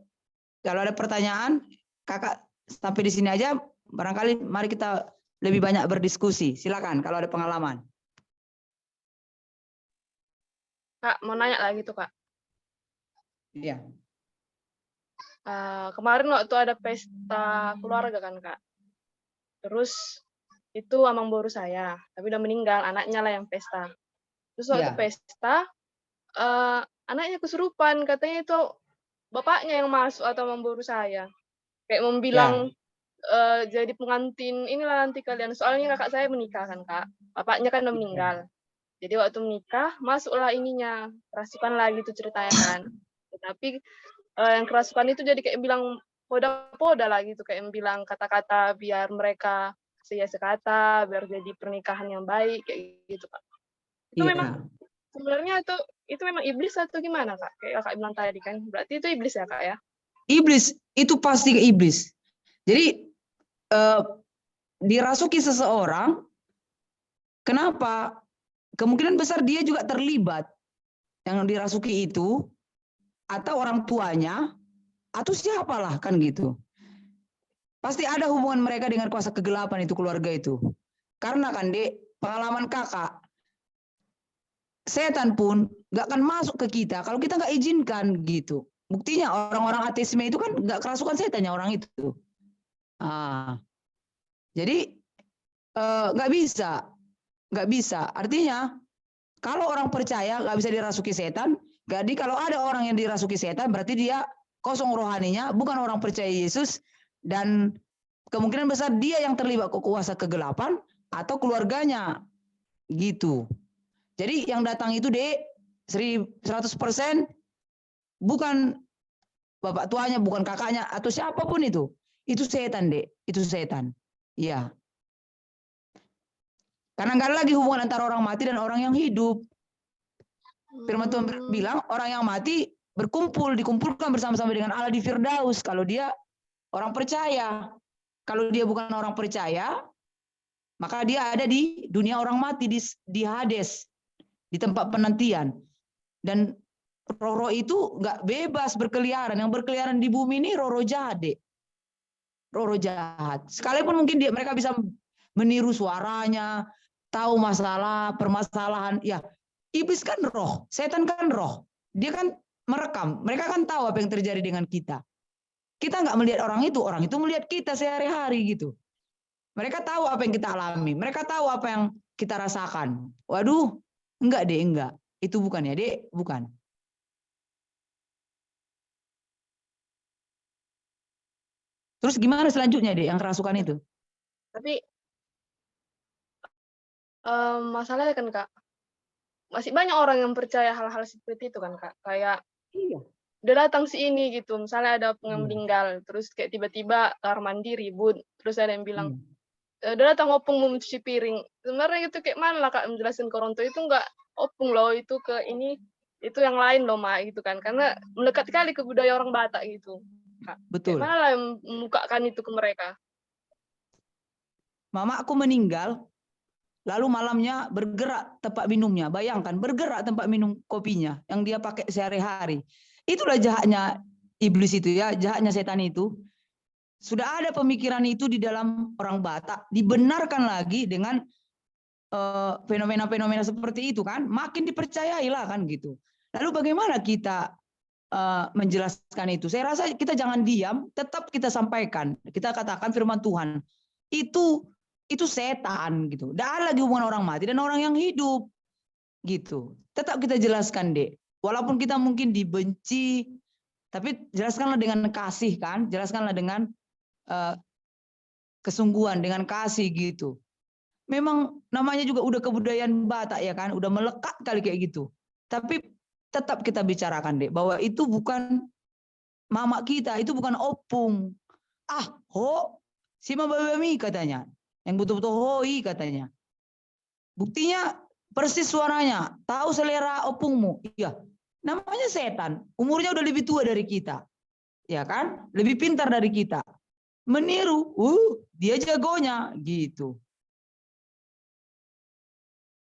Speaker 4: Kalau ada pertanyaan, kakak sampai di sini aja. Barangkali mari kita lebih banyak berdiskusi. Silakan kalau ada pengalaman.
Speaker 1: Kak, mau nanya lagi tuh, Kak.
Speaker 4: Iya.
Speaker 1: Kemarin waktu ada pesta keluarga kan, Kak. Terus itu amang boru saya, tapi udah meninggal, anaknya lah yang pesta. Terus waktu pesta, anaknya kesurupan, katanya itu bapaknya yang masuk atau amang boru saya. Kayak membilang, jadi pengantin inilah nanti kalian. Soalnya kakak saya menikah kan, Kak. Bapaknya kan udah meninggal. Jadi waktu menikah, masuklah ininya, kerasukan lagi itu ceritanya kan. Tetapi yang kerasukan itu jadi kayak bilang poda-poda lah gitu, kayak bilang kata-kata biar mereka sekata, biar jadi pernikahan yang baik kayak gitu, Kak. Itu memang sebenarnya itu memang iblis atau gimana, Kak? Kayak Kakak bilang tadi kan. Berarti itu iblis ya, Kak ya?
Speaker 4: Iblis, itu pasti iblis. Jadi dirasuki seseorang, kenapa? Kemungkinan besar dia juga terlibat yang dirasuki itu, atau orang tuanya, atau siapalah kan gitu. Pasti ada hubungan mereka dengan kuasa kegelapan itu, keluarga itu. Karena kan Dek, pengalaman kakak, setan pun nggak akan masuk ke kita kalau kita nggak izinkan gitu. Buktinya orang-orang ateisme itu kan nggak kerasukan setannya orang itu. Jadi nggak bisa. Artinya kalau orang percaya nggak bisa dirasuki setan. Jadi kalau ada orang yang dirasuki setan, berarti dia kosong rohaninya, bukan orang percaya Yesus, dan kemungkinan besar dia yang terlibat ke kuasa kegelapan atau keluarganya, gitu. Jadi yang datang itu Dek, 100% bukan bapak tuanya, bukan kakaknya, atau siapapun itu setan Dek, itu setan. Iya. Karena nggak ada lagi hubungan antara orang mati dan orang yang hidup. Firman Tuhan bilang orang yang mati dikumpulkan bersama-sama dengan Allah di Firdaus kalau dia orang percaya. Kalau dia bukan orang percaya, maka dia ada di dunia orang mati, di Hades, di tempat penantian. Dan roh-roh itu nggak bebas berkeliaran. Yang berkeliaran di bumi ini roh-roh jahat, Dek. Roh-roh jahat. Sekalipun mungkin mereka bisa meniru suaranya, tahu masalah, permasalahan, ya. Iblis kan roh, setan kan roh. Dia kan merekam. Mereka kan tahu apa yang terjadi dengan kita. Kita nggak melihat orang itu melihat kita sehari-hari gitu. Mereka tahu apa yang kita alami. Mereka tahu apa yang kita rasakan. Waduh, enggak Dek, enggak. Itu bukan ya Dek, bukan. Terus gimana selanjutnya Dek yang kerasukan itu?
Speaker 1: Tapi masalahnya kan Kak, masih banyak orang yang percaya hal-hal seperti itu kan Kak. Kayak udah datang si ini gitu, misalnya ada yang meninggal, terus kayak tiba-tiba kamar mandi ribut, terus ada yang bilang, udah datang opung mau mencuci piring. Sebenarnya itu kayak mana lah Kak menjelaskan ke orang tua itu nggak opung loh, itu ke ini, itu yang lain loh Ma gitu kan. Karena melekat sekali ke budaya orang Batak gitu. Kak.
Speaker 4: Betul.
Speaker 1: Kayak mana lah yang membukakan itu ke mereka?
Speaker 4: Mama aku meninggal, lalu malamnya bergerak tempat minumnya. Bayangkan, bergerak tempat minum kopinya yang dia pakai sehari-hari. Itulah jahatnya iblis itu ya, jahatnya setan itu. Sudah ada pemikiran itu di dalam orang Batak, dibenarkan lagi dengan fenomena-fenomena seperti itu kan, makin dipercayai lah kan gitu. Lalu bagaimana kita menjelaskan itu. Saya rasa kita jangan diam, tetap kita sampaikan. Kita katakan firman Tuhan. Itu setan gitu. Tidak ada lagi hubungan orang mati dan orang yang hidup gitu. Tetap kita jelaskan, Dek. Walaupun kita mungkin dibenci, tapi jelaskanlah dengan kasih kan, jelaskanlah dengan kesungguhan, dengan kasih gitu. Memang namanya juga udah kebudayaan Batak ya kan, udah melekat kali kayak gitu. Tapi tetap kita bicarakan, Dek, bahwa itu bukan mama kita, itu bukan opung. Si mabami katanya. Yang betul-betul hoi katanya. Buktinya persis suaranya, tahu selera opungmu. Iya. Namanya setan, umurnya udah lebih tua dari kita. Ya kan? Lebih pintar dari kita. Meniru, dia jagonya gitu.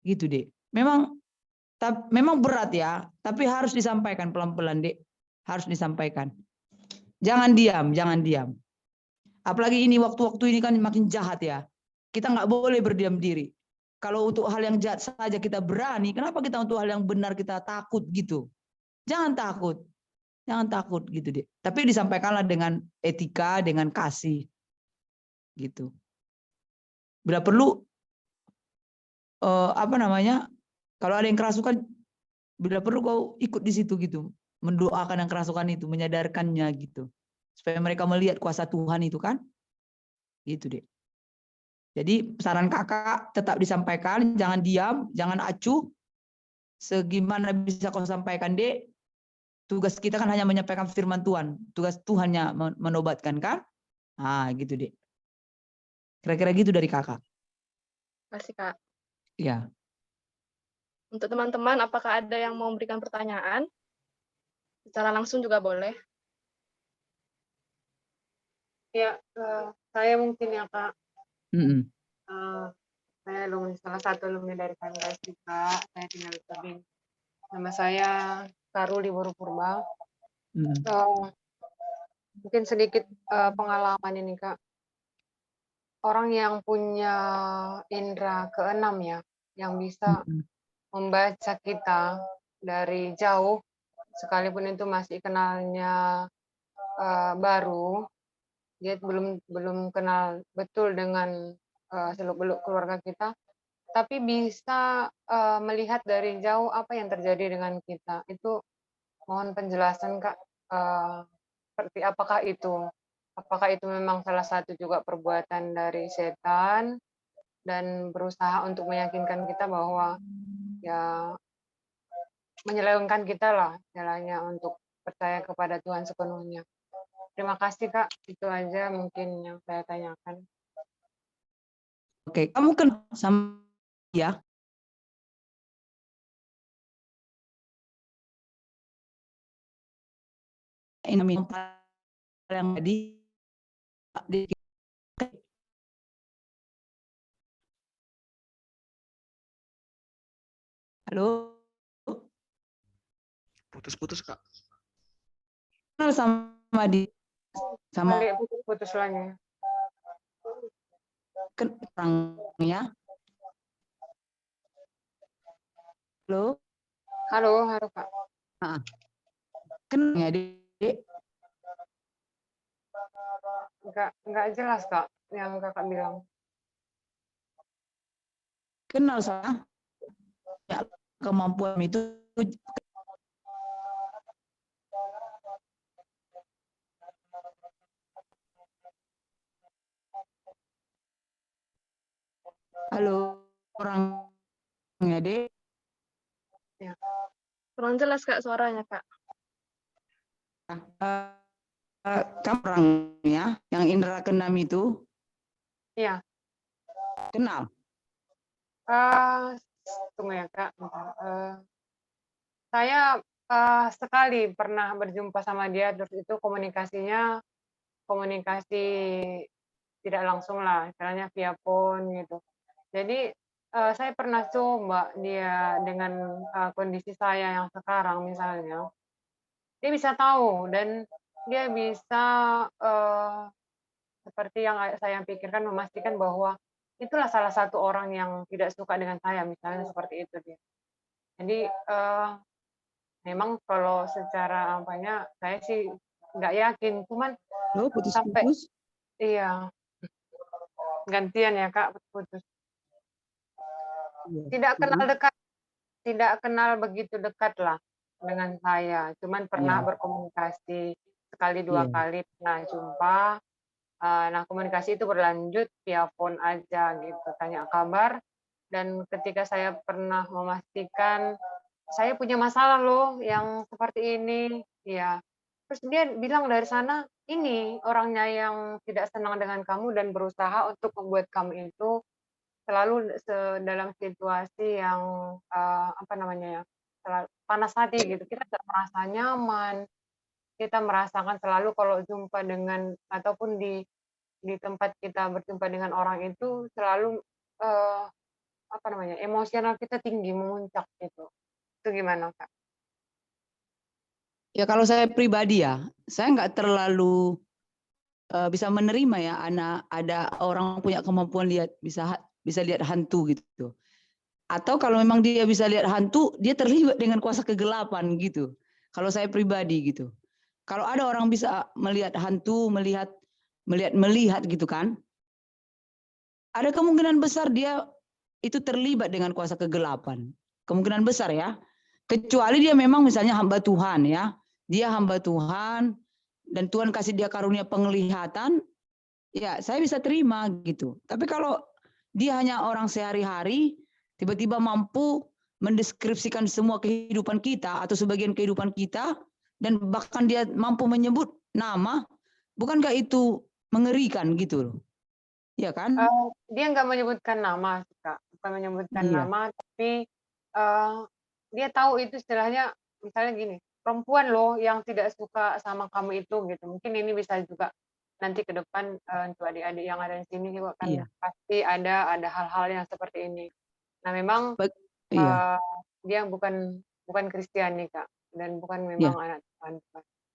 Speaker 4: Gitu, Dek. Memang berat ya, tapi harus disampaikan pelan-pelan, Dek. Harus disampaikan. Jangan diam. Apalagi ini waktu-waktu ini kan makin jahat ya. Kita nggak boleh berdiam diri. Kalau untuk hal yang jahat saja kita berani, kenapa kita untuk hal yang benar kita takut gitu? Jangan takut gitu, Dek. Tapi disampaikanlah dengan etika, dengan kasih, gitu. Bila perlu, kalau ada yang kerasukan, bila perlu kau ikut di situ gitu, mendoakan yang kerasukan itu, menyadarkannya gitu, supaya mereka melihat kuasa Tuhan itu kan, gitu, Dek. Jadi saran kakak tetap disampaikan, jangan diam, jangan acuh. Segimana bisa kau sampaikan, Dek. Tugas kita kan hanya menyampaikan firman Tuhan. Tugas Tuhannya menobatkan kan? Gitu, Dek. Kira-kira gitu dari kakak.
Speaker 1: Terima kasih, Kak.
Speaker 4: Iya.
Speaker 1: Untuk teman-teman, apakah ada yang mau memberikan pertanyaan? Secara langsung juga boleh.
Speaker 7: Ya, saya mungkin ya Kak. Saya salah satu alumni dari KMKS juga. Saya tinggal di Tebing. Nama saya Karuli Boru Purba. Mungkin sedikit pengalaman ini Kak. Orang yang punya indera keenam ya, yang bisa membaca kita dari jauh, sekalipun itu masih kenalnya baru, dia belum kenal betul dengan seluk-beluk keluarga kita, tapi bisa melihat dari jauh apa yang terjadi dengan kita. Itu mohon penjelasan Kak, seperti apakah itu? Apakah itu memang salah satu juga perbuatan dari setan dan berusaha untuk meyakinkan kita bahwa ya menyelewengkan kita lah jalannya untuk percaya kepada Tuhan sepenuhnya. Terima kasih Kak, itu aja mungkin yang saya tanyakan.
Speaker 4: Oke, kamu kenal sama ya? Ini yang tadi halo?
Speaker 5: Putus-putus, Kak.
Speaker 4: Kenal sama
Speaker 7: putus lagi.
Speaker 4: Orangnya? Halo?
Speaker 7: Halo Kak.
Speaker 4: Kenal ya, Dek?
Speaker 7: Enggak jelas Kak yang Kakak bilang.
Speaker 4: Kenal sama ya, kemampuan itu. Halo, orangnya, Dek?
Speaker 1: Ya. Kurang jelas Kak suaranya Kak.
Speaker 4: Kamu orangnya yang indera keenam itu?
Speaker 7: Iya.
Speaker 4: Kenal?
Speaker 7: Tunggu ya Kak. Saya sekali pernah berjumpa sama dia, terus itu komunikasi tidak langsung lah, istilahnya via phone gitu. Jadi saya pernah coba dia dengan kondisi saya yang sekarang misalnya, dia bisa tahu dan dia bisa seperti yang saya pikirkan memastikan bahwa itulah salah satu orang yang tidak suka dengan saya, misalnya seperti itu dia. Jadi Memang kalau secara apanya saya sih nggak yakin, cuman
Speaker 4: Loh,
Speaker 7: sampai
Speaker 4: putus-putus.
Speaker 7: iya, gantian ya Kak, putus.
Speaker 4: Iya.
Speaker 7: Tidak kenal
Speaker 4: Jadi,
Speaker 7: dekat, tidak kenal begitu dekat lah dengan saya, cuman
Speaker 4: iya,
Speaker 7: pernah berkomunikasi sekali dua
Speaker 4: iya.
Speaker 7: kali pernah jumpa. Nah, komunikasi itu berlanjut via phone aja gitu, tanya kabar. Dan ketika saya pernah memastikan saya punya masalah loh yang seperti ini, ya. Terus dia bilang dari sana, ini orangnya yang tidak senang dengan kamu dan berusaha untuk membuat kamu itu selalu dalam situasi yang apa namanya ya, panas hati gitu. Kita tidak merasa nyaman, kita merasakan selalu kalau jumpa dengan ataupun di tempat kita berjumpa dengan orang itu selalu eh, apa namanya emosional kita tinggi memuncak gitu. Itu gimana Kak?
Speaker 4: Ya kalau saya pribadi ya, saya nggak terlalu bisa menerima ya ada orang punya kemampuan bisa lihat hantu gitu. Atau kalau memang dia bisa lihat hantu, dia terlibat dengan kuasa kegelapan gitu. Kalau saya pribadi gitu. Kalau ada orang bisa melihat hantu, melihat gitu kan, ada kemungkinan besar dia itu terlibat dengan kuasa kegelapan. Kemungkinan besar ya. Kecuali dia memang misalnya hamba Tuhan ya. Dia hamba Tuhan dan Tuhan kasih dia karunia penglihatan, ya saya bisa terima gitu. Tapi kalau dia hanya orang sehari-hari, tiba-tiba mampu mendeskripsikan semua kehidupan kita atau sebagian kehidupan kita, dan bahkan dia mampu menyebut nama, bukankah itu mengerikan gitu loh? Ya kan?
Speaker 7: Dia nggak menyebutkan nama sih, Kak, bukan menyebutkan
Speaker 4: Iya,
Speaker 7: nama, tapi dia tahu itu istilahnya misalnya gini, perempuan loh yang tidak suka sama kamu itu gitu. Mungkin ini bisa juga nanti ke depan untuk adik-adik yang ada di sini juga kan
Speaker 4: iya.
Speaker 7: pasti ada hal-hal yang seperti ini. Nah memang
Speaker 4: Iya,
Speaker 7: dia bukan bukan Kristiani Kak, dan bukan
Speaker 4: iya.
Speaker 7: memang anak Tuhan.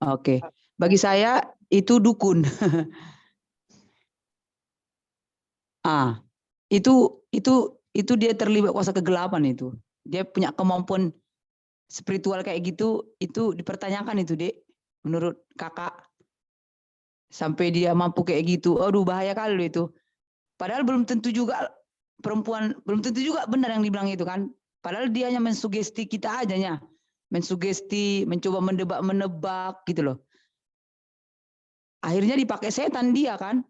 Speaker 4: Oke. Bagi saya itu dukun. Ah, itu dia terlibat kuasa kegelapan itu. Dia punya kemampuan spiritual kayak gitu, itu dipertanyakan itu, Dek. Menurut Kakak, sampai dia mampu kayak gitu. Aduh, bahaya kali itu. Padahal belum tentu juga perempuan, belum tentu juga benar yang dibilang itu kan. Padahal dia hanya mensugesti kita aja nya. Mensugesti, mencoba menebak gitu loh. Akhirnya dipakai setan dia kan.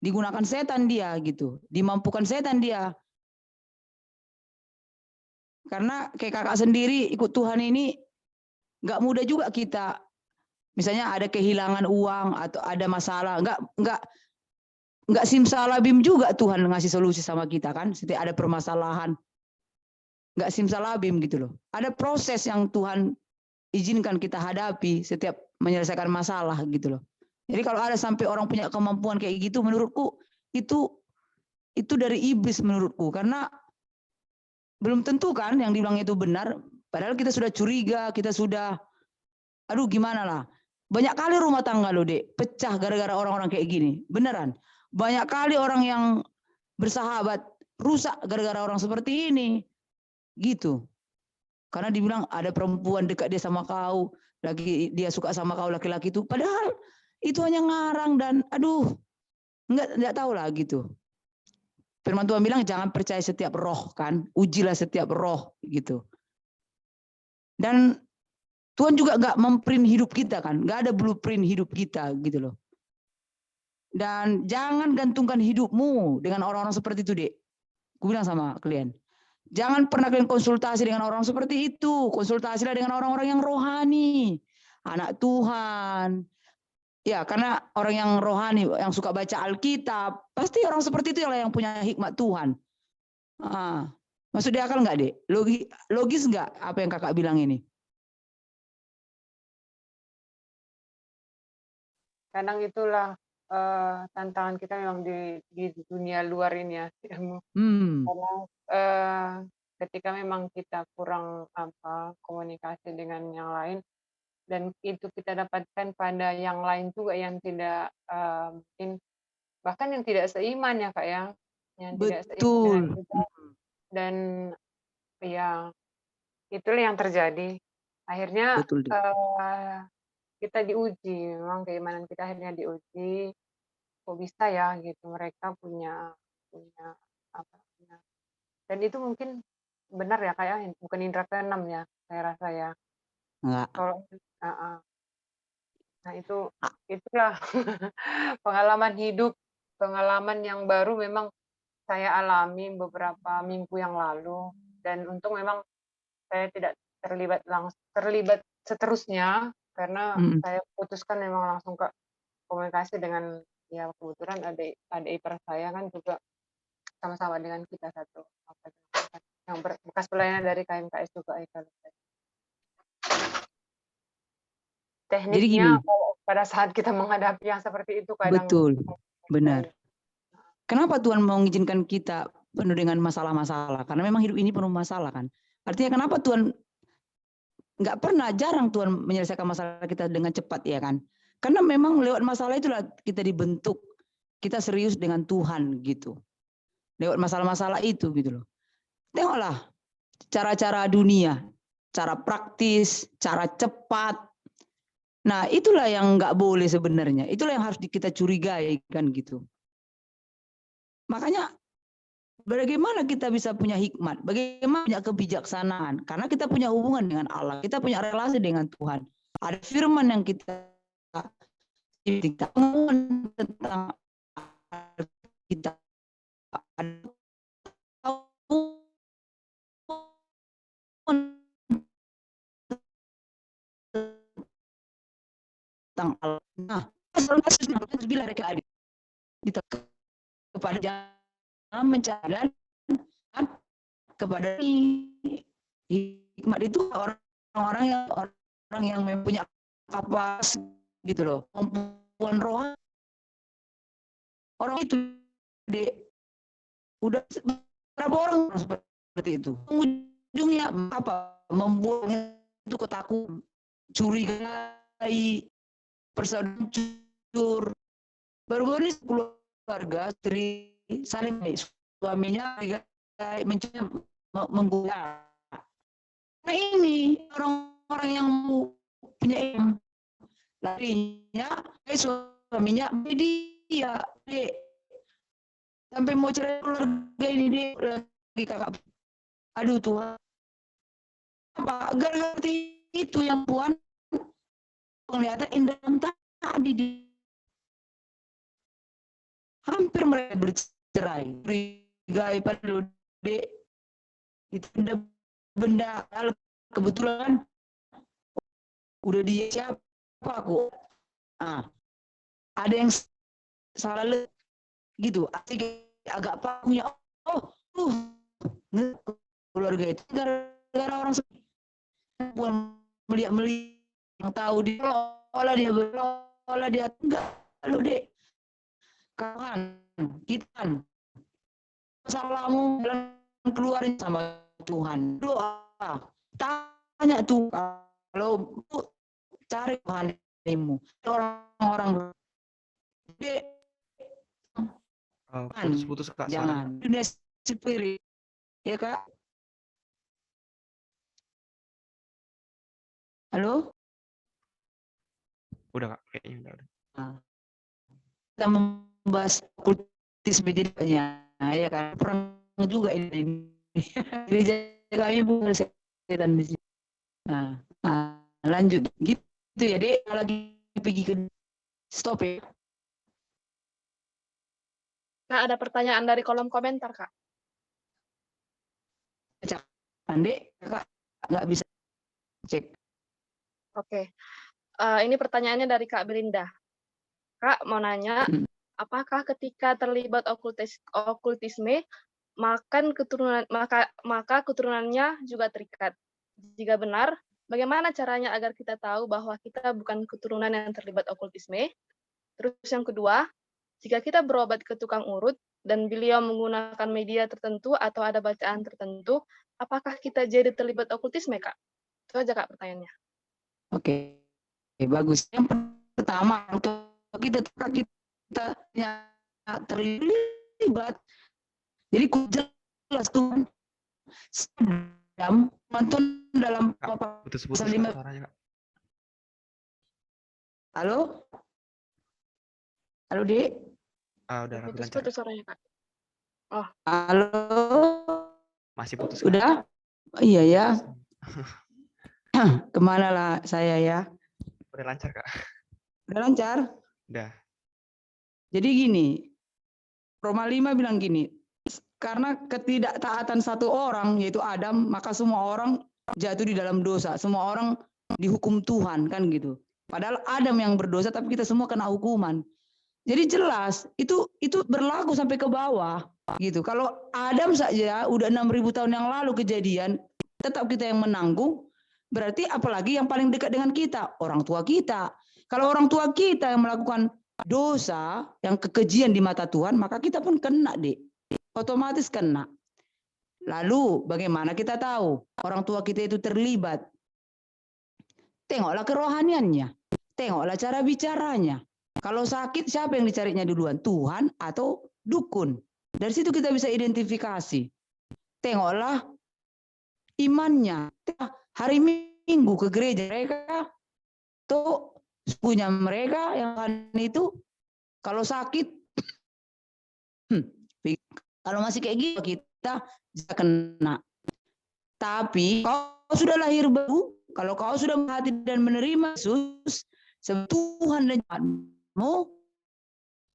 Speaker 4: Digunakan setan dia gitu. Dimampukan setan dia. Karena kayak kakak sendiri ikut Tuhan ini nggak mudah juga kita. Misalnya ada kehilangan uang atau ada masalah, nggak simsalabim juga Tuhan ngasih solusi sama kita kan. Setiap ada permasalahan, nggak simsalabim gitu loh. Ada proses yang Tuhan izinkan kita hadapi setiap menyelesaikan masalah gitu loh. Jadi kalau ada sampai orang punya kemampuan kayak gitu, menurutku itu dari iblis menurutku, karena belum tentu kan yang dibilang itu benar. Padahal kita sudah curiga, kita sudah, aduh gimana lah. Banyak kali rumah tangga loh, Dek, pecah gara-gara orang-orang kayak gini. Beneran. Banyak kali orang yang bersahabat rusak gara-gara orang seperti ini. Gitu. Karena dibilang ada perempuan dekat dia sama kau, lagi dia suka sama kau laki-laki itu. Padahal itu hanya ngarang dan aduh, enggak tahu lah gitu. Firman Tuhan bilang jangan percaya setiap roh kan, ujilah setiap roh gitu. Dan Tuhan juga nggak memprint hidup kita kan, nggak ada blueprint hidup kita gitu loh. Dan jangan gantungkan hidupmu dengan orang-orang seperti itu, Dek. Gue bilang sama klien, jangan pernah kalian konsultasi dengan orang seperti itu. Konsultasilah dengan orang-orang yang rohani, anak Tuhan. Ya, karena orang yang rohani, yang suka baca Alkitab, pasti orang seperti itu yang punya hikmat Tuhan. Masuk di akal nggak, Dek? Logis nggak apa yang kakak bilang ini?
Speaker 7: Kadang itulah tantangan kita memang di dunia luar ini ya, ilmu. Karena ketika memang kita kurang komunikasi dengan yang lain, dan itu kita dapatkan pada yang lain juga yang tidak mungkin bahkan yang tidak seiman ya Kak ya, yang tidak seiman dengan
Speaker 4: Betul.
Speaker 7: kita, dan ya itulah yang terjadi. Akhirnya
Speaker 4: Betul.
Speaker 7: kita diuji, memang keimanan kita akhirnya diuji. Kok bisa ya gitu, mereka punya punya apa namanya, dan itu mungkin benar ya Kak ya, bukan indera keenam ya, saya rasa ya.
Speaker 4: Enggak.
Speaker 7: Kalau nah itulah pengalaman hidup, pengalaman yang baru memang saya alami beberapa minggu yang lalu, dan untung memang saya tidak terlibat seterusnya, karena saya putuskan memang langsung ke komunikasi dengan, ya kebetulan adik ipar saya kan juga sama-sama dengan kita satu yang bekas pelayanan dari KMKS juga.
Speaker 4: Jadi gini,
Speaker 7: Tekniknya pada saat kita menghadapi yang seperti itu kadang
Speaker 4: betul, benar. Kenapa Tuhan mau mengizinkan kita penuh dengan masalah-masalah? Karena memang hidup ini penuh masalah kan. Artinya kenapa Tuhan jarang Tuhan menyelesaikan masalah kita dengan cepat ya kan? Karena memang lewat masalah itulah kita dibentuk, kita serius dengan Tuhan gitu. Lewat masalah-masalah itu gitu loh. Tengoklah cara-cara dunia, cara praktis, cara cepat. Nah itulah yang nggak boleh sebenarnya. Itulah yang harus kita curigai kan gitu. Makanya bagaimana kita bisa punya hikmat, bagaimana punya kebijaksanaan, karena kita punya hubungan dengan Allah, kita punya relasi dengan Tuhan. Ada firman yang kita ngomong tentang kita, tentang Allah. Nah, bila mereka ada kepada jangan mencari kepada hikmat itu orang-orang yang punya kapas gitu loh, kemampuan roh. Orang itu udah berapa orang seperti itu, ujungnya apa, membuang itu ketakutan, curigai, persaudaraan hancur. Baru-baru ini keluarga istri saling suaminya mengguna. Nah ini orang-orang yang punya larinya suaminya dia sampai mau cerai keluarga ini dia lagi kakak. Aduh Tuhan, apa gara-gara itu yang Tuhan kelihatan indah tadi hampir mereka bercerai. Curigai pada dek itu benda kebetulan udah dia siapa aku. Ada yang salah gitu, agak punya keluarga itu gara-gara orang melihat yang tahu dia olah dia enggak lu dek kawan kita masalahmu keluarin sama Tuhan, doa tanya tuh kalau cari Tuhanmu. Orang-orang
Speaker 5: putus-putus Kak,
Speaker 4: jangan dunia spirit ya Kak. Halo,
Speaker 5: udah Kak, kayaknya udah.
Speaker 4: Kita membahas kultisme jadi banyak ya kan, perang juga ini. Jadi kami bukan setan di sini. Lanjut gitu ya dek, lagi pergi ke stop ya.
Speaker 1: Kak, ada pertanyaan dari kolom komentar Kak.
Speaker 4: Cek Pandek, Kak nggak bisa cek.
Speaker 1: Oke, ini pertanyaannya dari Kak Belinda. Kak mau nanya, apakah ketika terlibat okultisme, maka keturunannya juga terikat? Jika benar, bagaimana caranya agar kita tahu bahwa kita bukan keturunan yang terlibat okultisme? Terus yang kedua, jika kita berobat ke tukang urut dan beliau menggunakan media tertentu atau ada bacaan tertentu, apakah kita jadi terlibat okultisme, Kak? Itu aja Kak pertanyaannya.
Speaker 4: Oke, bagus. Yang pertama, untuk kita terlibat. Jadi jelas Tuhan Adam nonton dalam
Speaker 5: Kak, putus-putus
Speaker 4: pasal
Speaker 5: Kak
Speaker 4: 5.
Speaker 5: suaranya Kak.
Speaker 4: Halo? Halo, Dek?
Speaker 5: Udah lebih lancar
Speaker 1: Putus-putus
Speaker 5: Kak.
Speaker 1: suaranya, Kak. Oh,
Speaker 4: Halo?
Speaker 5: Masih putus Kak.
Speaker 4: Udah? Iya ya.
Speaker 5: Masih.
Speaker 4: Kemana lah saya ya?
Speaker 5: Udah lancar Kak.
Speaker 4: Udah lancar?
Speaker 5: Udah.
Speaker 4: Jadi gini, Roma 5 bilang gini, karena ketidaktaatan satu orang, yaitu Adam, maka semua orang jatuh di dalam dosa. Semua orang dihukum Tuhan, kan gitu. Padahal Adam yang berdosa, tapi kita semua kena hukuman. Jadi jelas, itu berlaku sampai ke bawah. Gitu. Kalau Adam saja udah 6.000 tahun yang lalu kejadian, tetap kita yang menanggung, berarti apalagi yang paling dekat dengan kita, orang tua kita. Kalau orang tua kita yang melakukan dosa, yang kekejian di mata Tuhan, maka kita pun kena, Dek. Otomatis kena. Lalu bagaimana kita tahu orang tua kita itu terlibat? Tengoklah kerohaniannya. Tengoklah cara bicaranya. Kalau sakit siapa yang dicarinya duluan? Tuhan atau dukun? Dari situ kita bisa identifikasi. Tengoklah imannya. Hari Minggu ke gereja mereka, tuh sukunya mereka yang itu kalau sakit, kalau masih kayak gitu kita bisa kena. Tapi kau sudah lahir baru, kalau kau sudah menghati dan menerima Yesus sebagai Tuhan dan Tuhanmu,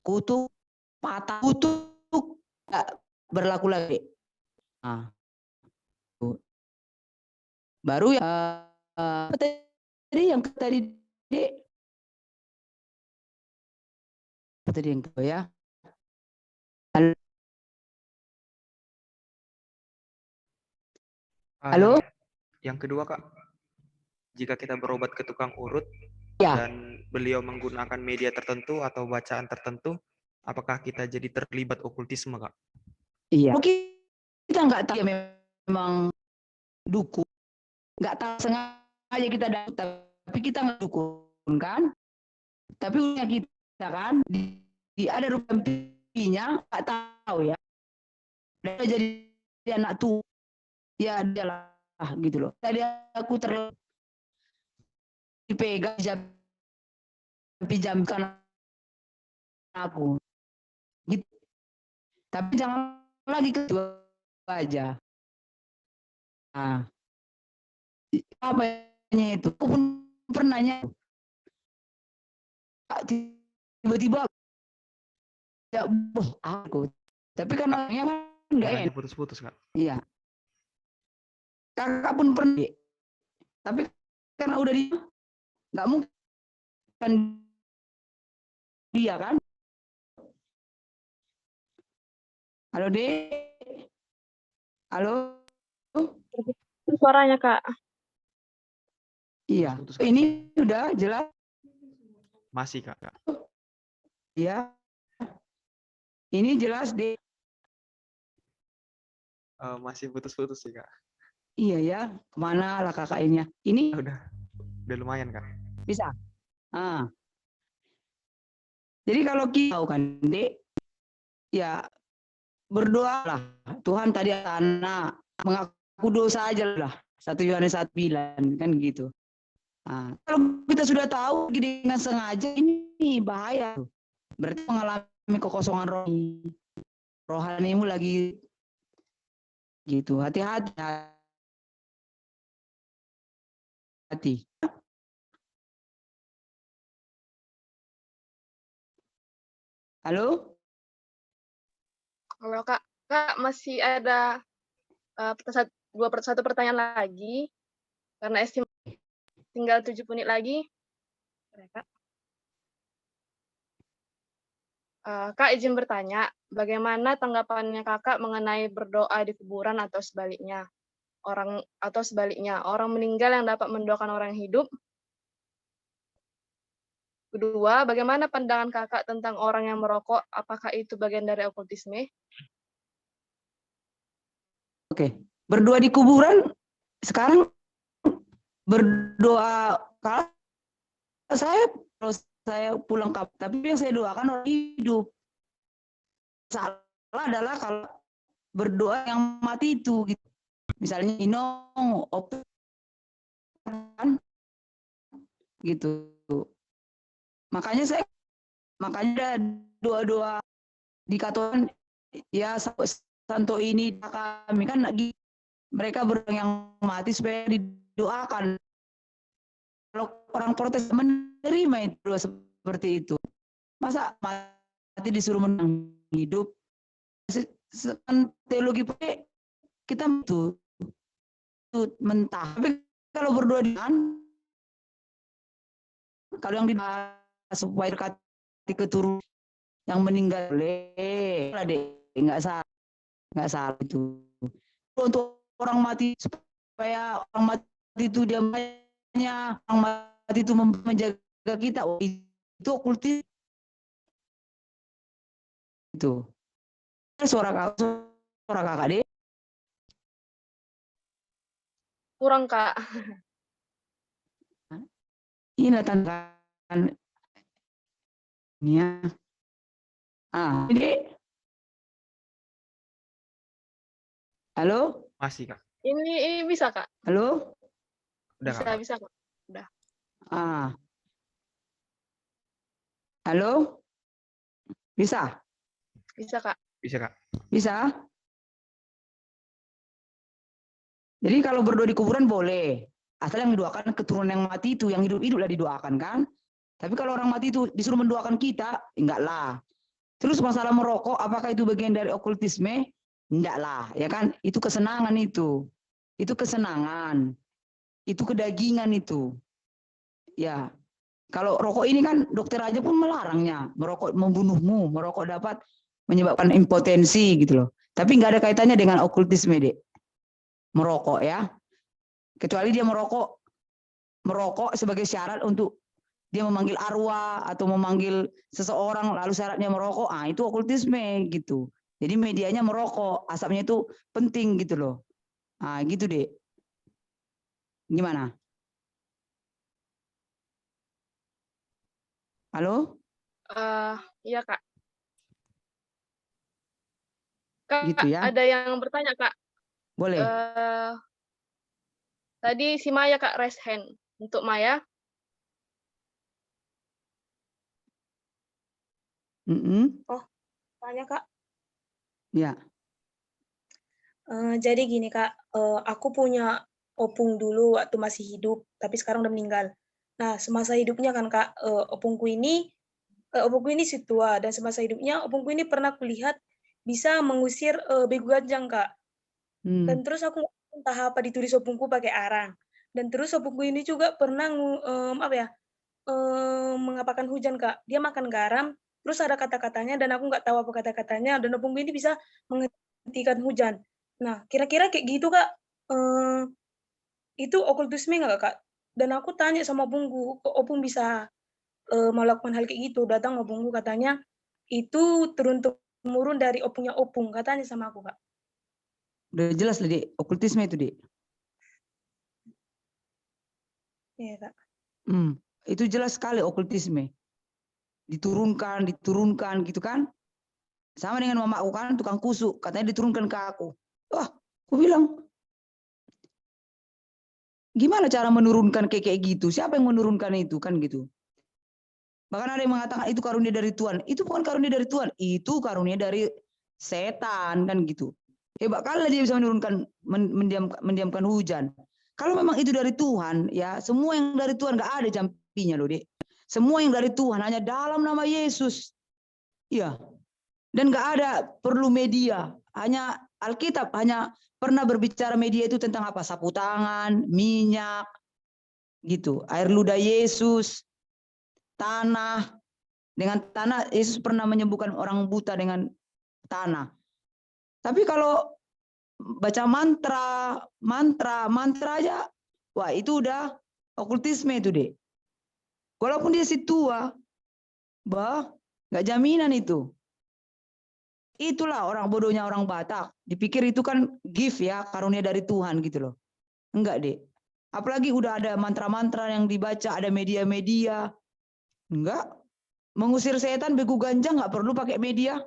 Speaker 4: kutuk, patah, kutuk tidak berlaku lagi. Nah, baru ya tadi yang tadi Dek, tadi yang kedua ya. Halo?
Speaker 5: Yang kedua Kak, jika kita berobat ke tukang urut
Speaker 4: Ya.
Speaker 5: dan beliau menggunakan media tertentu atau bacaan tertentu, apakah kita jadi terlibat okultisme Kak?
Speaker 4: Iya. Kita nggak tahu ya memang dukun, nggak tahu sengaja kita datang, tapi kita nggak dukun kan? Tapi punya kita kan, ada rupiahnya nggak tahu ya. Dia jadi anak tuh, ya dia lah gitu loh. Tadi aku dipegang, pinjamkan aku, gitu. Tapi jangan lagi kedua aja. Nah, apanya itu? Aku pun pernah nanya, tiba-tiba ya aku. Tapi kan orangnya kan nggak enak.
Speaker 5: Putus-putus Kak.
Speaker 4: Iya. Kakak pun pernah, tapi karena udah nggak mungkin kan dia kan. Halo Dek. Halo.
Speaker 1: suaranya, Kak.
Speaker 4: Iya.
Speaker 5: Putus, Kak.
Speaker 4: Ini udah jelas.
Speaker 5: Masih Kak.
Speaker 4: Iya. Ini jelas Dek.
Speaker 5: Masih putus-putus sih Kak.
Speaker 4: Iya ya. Kemana lah kakak ini? Ini
Speaker 5: Udah lumayan Kak.
Speaker 4: bisa. Ah. Jadi kalau kita tahu kan Dek, ya berdoalah. Tuhan tadi anak mengaku dosa aja lah. 1 Yohanes 1 bilang kan gitu. Nah, kalau kita sudah tahu dengan sengaja ini bahaya. Berarti mengalami kekosongan rohani. Rohanimu lagi gitu. Hati-hati. Halo?
Speaker 1: Kalau Kak masih ada satu pertanyaan lagi, karena estimasi tinggal 7 menit lagi. Kak izin bertanya, bagaimana tanggapannya Kakak mengenai berdoa di kuburan atau sebaliknya? Orang meninggal yang dapat mendoakan orang hidup. Kedua, bagaimana pandangan Kakak tentang orang yang merokok? Apakah itu bagian dari okultisme?
Speaker 4: Oke, berdoa di kuburan sekarang berdoa kalau saya pulang kampung, tapi yang saya doakan orang hidup. Salah adalah kalau berdoa yang mati itu gitu. Misalnya Inong, Opung, kan? Gitu. Makanya ada doa-doa dikatakan ya Santo ini kami kan lagi mereka yang mati supaya didoakan. Kalau orang protes menerima itu seperti itu. Masa mati disuruh menang hidup? Teologi kita itu mentah. Tapi kalau berdoa dengan kalau yang supaya dekati keturunan yang meninggal boleh, nggak salah itu. Untuk orang mati supaya orang mati itu dia orang mati itu menjaga kita, itu okultis itu. Suara kakak deh.
Speaker 1: Kurang, Kak.
Speaker 4: Ini tantangan ini ya. Ini. Halo?
Speaker 5: Masih, Kak.
Speaker 1: Ini bisa, Kak.
Speaker 4: Halo?
Speaker 5: Udah,
Speaker 1: Bisa,
Speaker 5: Kak.
Speaker 1: bisa, Kak. Udah.
Speaker 4: Halo? Bisa?
Speaker 1: Bisa, Kak.
Speaker 5: Bisa, Kak.
Speaker 4: Bisa? Jadi kalau berdoa di kuburan boleh. Asal yang didoakan keturunan yang mati itu, yang hidup-hiduplah didoakan kan. Tapi kalau orang mati itu disuruh mendoakan kita, enggaklah. Terus masalah merokok, apakah itu bagian dari okultisme? Enggaklah, ya kan? Itu kesenangan itu. Itu kesenangan. Itu kedagingan itu. Ya. Kalau rokok ini kan dokter aja pun melarangnya. Merokok membunuhmu, merokok dapat menyebabkan impotensi gitu loh. Tapi nggak ada kaitannya dengan okultisme, Dek. Merokok ya. Kecuali dia merokok sebagai syarat untuk dia memanggil arwah atau memanggil seseorang lalu syaratnya merokok, itu okultisme gitu. Jadi medianya merokok, asapnya itu penting gitu loh. Gitu deh. Gimana? Halo?
Speaker 1: Iya, Kak. Kak,
Speaker 4: Gitu ya.
Speaker 1: ada yang bertanya, Kak.
Speaker 4: Boleh.
Speaker 1: Tadi si Maya, Kak, raise hand. Untuk Maya.
Speaker 8: Oh, tanya, Kak.
Speaker 4: Ya.
Speaker 8: Jadi gini, Kak, aku punya opung dulu waktu masih hidup, tapi sekarang udah meninggal. Nah, semasa hidupnya kan, Kak, opungku ini si tua, dan semasa hidupnya opungku ini pernah kulihat bisa mengusir begu ganjang, Kak. Dan terus aku entah apa ditulis opungku pakai arang. Dan terus opungku ini juga pernah mengapakan hujan, Kak. Dia makan garam, terus ada kata-katanya dan aku nggak tahu apa kata-katanya, dan opungku ini bisa menghentikan hujan. Nah, kira-kira kayak gitu, Kak, itu okultisme nggak, Kak? Dan aku tanya sama opungku, kok opung bisa melakukan hal kayak gitu? Datang opungku katanya, itu turun-temurun dari opungnya opung, katanya sama aku, Kak.
Speaker 4: Udah jelas lah, Dek. Okultisme itu, Dek.
Speaker 8: Iya, Kak.
Speaker 4: Itu jelas sekali okultisme. Diturunkan gitu kan. Sama dengan mamaku kan, tukang kusuk. Katanya diturunkan ke aku. Wah, aku bilang, gimana cara menurunkan kayak gitu? Siapa yang menurunkan itu kan gitu? Bahkan ada yang mengatakan itu karunia dari Tuhan. Itu bukan karunia dari Tuhan, itu karunia dari setan kan gitu. Hebat kali dia bisa menurunkan, mendiamkan hujan. Kalau memang itu dari Tuhan, ya semua yang dari Tuhan nggak ada jampinya loh, Dek. Semua yang dari Tuhan hanya dalam nama Yesus. Ya. Dan nggak ada perlu media. Hanya Alkitab hanya pernah berbicara media itu tentang apa? Sapu tangan, minyak, gitu. Air ludah Yesus, tanah. Dengan tanah, Yesus pernah menyembuhkan orang buta dengan tanah. Tapi kalau baca mantra aja, wah itu udah okultisme itu, Dek. Walaupun dia si tua, nggak jaminan itu. Itulah orang bodohnya orang Batak. Dipikir itu kan gift ya, karunia dari Tuhan gitu loh. Enggak, Dek. Apalagi udah ada mantra-mantra yang dibaca, ada media-media. Enggak. Mengusir setan begu ganjang nggak perlu pakai media.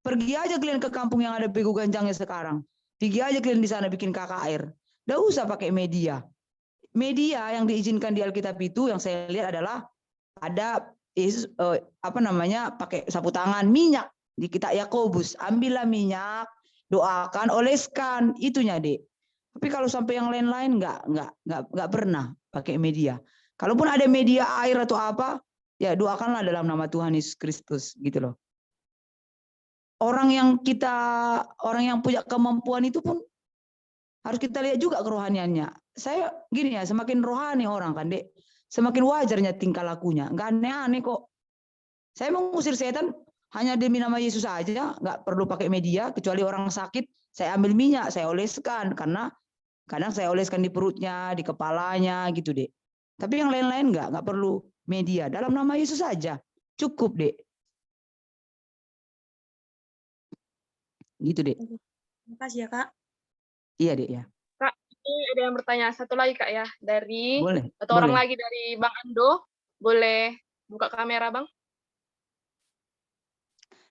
Speaker 4: Pergi aja kalian ke kampung yang ada begu ganjangnya sekarang. Pergi aja kalian di sana bikin KKR. Nggak usah pakai media. Media yang diizinkan di Alkitab itu yang saya lihat adalah ada pakai sapu tangan, minyak di kitab Yakobus, ambillah minyak, doakan, oleskan, itunya Dek. Tapi kalau sampai yang lain-lain nggak pernah pakai media. Kalaupun ada media air atau apa, ya doakanlah dalam nama Tuhan Yesus Kristus gitu loh. Orang yang punya kemampuan itu pun harus kita lihat juga kerohaniannya. Saya gini ya, semakin rohani orang kan Dek, semakin wajarnya tingkah lakunya. Nggak aneh-aneh kok. Saya mengusir setan hanya demi nama Yesus saja, nggak perlu pakai media, kecuali orang sakit, saya ambil minyak, saya oleskan, karena kadang saya oleskan di perutnya, di kepalanya, gitu Dek. Tapi yang lain-lain nggak perlu media. Dalam nama Yesus saja, cukup Dek. Gitu Dek.
Speaker 8: Terima kasih ya Kak.
Speaker 4: Iya Dek ya.
Speaker 1: Kak, ini ada yang bertanya satu lagi Kak ya, dari
Speaker 4: Boleh.
Speaker 1: atau orang
Speaker 4: Boleh.
Speaker 1: lagi dari Bang Ando, boleh buka kamera Bang?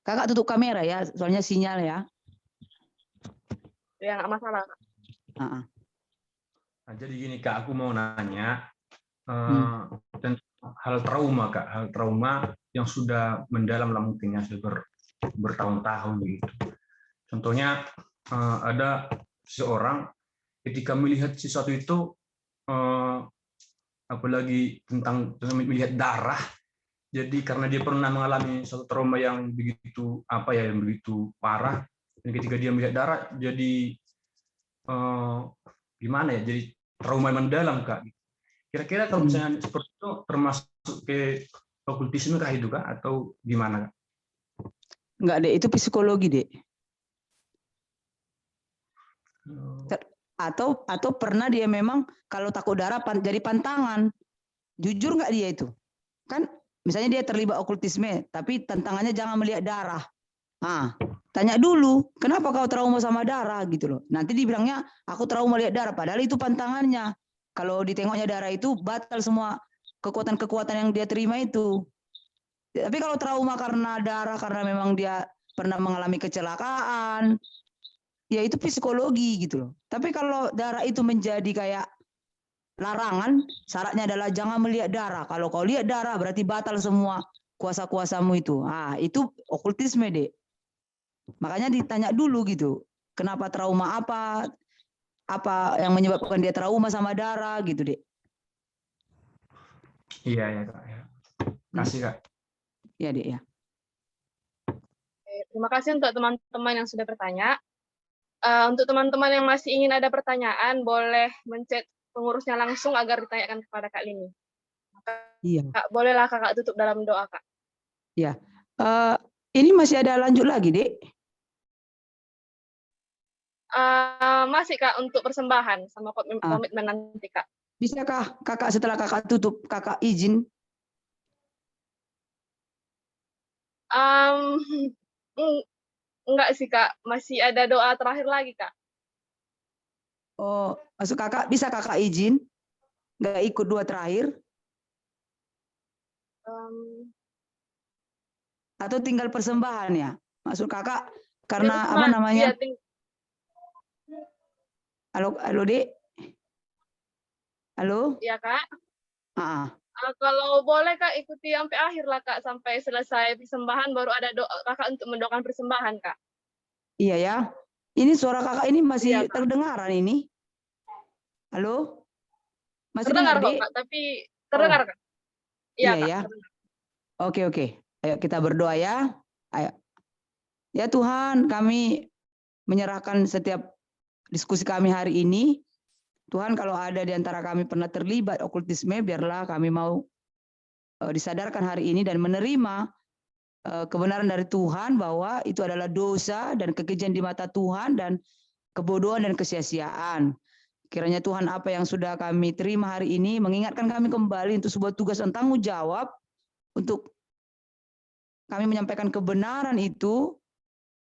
Speaker 4: Kakak tutup kamera ya, soalnya sinyal ya.
Speaker 1: Ya nggak masalah Kak.
Speaker 6: Nah, jadi gini Kak, aku mau nanya tentang hal trauma Kak, hal trauma yang sudah mendalam lah mungkin ya, sudah bertahun-tahun gitu. Contohnya ada seseorang ketika melihat sesuatu itu, apalagi tentang melihat darah, jadi karena dia pernah mengalami suatu trauma yang begitu yang begitu parah, dan ketika dia melihat darah, jadi gimana ya? Jadi trauma yang mendalam Kak. Kira-kira kalau misalnya seperti itu termasuk ke okultisme kah itu Kak, atau gimana Kak?
Speaker 4: Enggak Dek, itu psikologi Dek. Atau pernah dia memang kalau takut darah jadi pantangan. Jujur nggak dia itu? Kan misalnya dia terlibat okultisme, tapi tantangannya jangan melihat darah. Tanya dulu, kenapa kau trauma sama darah gitu loh. Nanti dibilangnya aku trauma lihat darah, padahal itu pantangannya. Kalau ditengoknya darah itu batal semua kekuatan-kekuatan yang dia terima itu. Tapi kalau trauma karena darah, karena memang dia pernah mengalami kecelakaan, ya itu psikologi gitu loh. Tapi kalau darah itu menjadi kayak larangan, syaratnya adalah jangan melihat darah. Kalau kau lihat darah berarti batal semua kuasa-kuasamu itu. Itu okultisme Dek. Makanya ditanya dulu gitu, kenapa trauma apa yang menyebabkan dia trauma sama darah gitu Dek.
Speaker 6: Iya ya Kak. Kasih Kak.
Speaker 4: Iya Dek ya.
Speaker 1: Terima kasih untuk teman-teman yang sudah bertanya. Untuk teman-teman yang masih ingin ada pertanyaan, boleh mencet pengurusnya langsung agar ditanyakan kepada Kak Lini.
Speaker 4: Iya.
Speaker 1: Kak, bolehlah Kakak tutup dalam doa Kak.
Speaker 4: Ya. Ini masih ada lanjut lagi Dek?
Speaker 1: Masih Kak untuk persembahan sama komitmen nanti Kak.
Speaker 4: Bisakah Kakak setelah Kakak tutup, Kakak izin?
Speaker 1: Enggak sih Kak, masih ada doa terakhir lagi Kak.
Speaker 4: Oh, maksud Kakak bisa Kakak izin? Nggak ikut doa terakhir? Atau tinggal persembahan ya? Maksud Kakak karena apa namanya?
Speaker 1: Iya,
Speaker 4: Halo Dek? Halo?
Speaker 1: Iya Kak. Kalau boleh Kak ikuti sampai akhir lah Kak, sampai selesai persembahan baru ada doa Kakak untuk mendoakan persembahan Kak.
Speaker 4: Iya ya. Ini suara Kakak ini masih terdengaran ini. Halo? Masih
Speaker 1: terdengar
Speaker 4: dengar, Dek?
Speaker 1: Kak, tapi terdengar Kak. Iya Kak.
Speaker 4: Ya. Oke. Ayo kita berdoa ya. Ayo. Ya Tuhan, kami menyerahkan setiap diskusi kami hari ini. Tuhan, kalau ada di antara kami pernah terlibat okultisme, biarlah kami mau disadarkan hari ini dan menerima kebenaran dari Tuhan bahwa itu adalah dosa dan kekejian di mata Tuhan dan kebodohan dan kesia-siaan. Kiranya Tuhan, apa yang sudah kami terima hari ini mengingatkan kami kembali untuk sebuah tugas dan tanggung jawab untuk kami menyampaikan kebenaran itu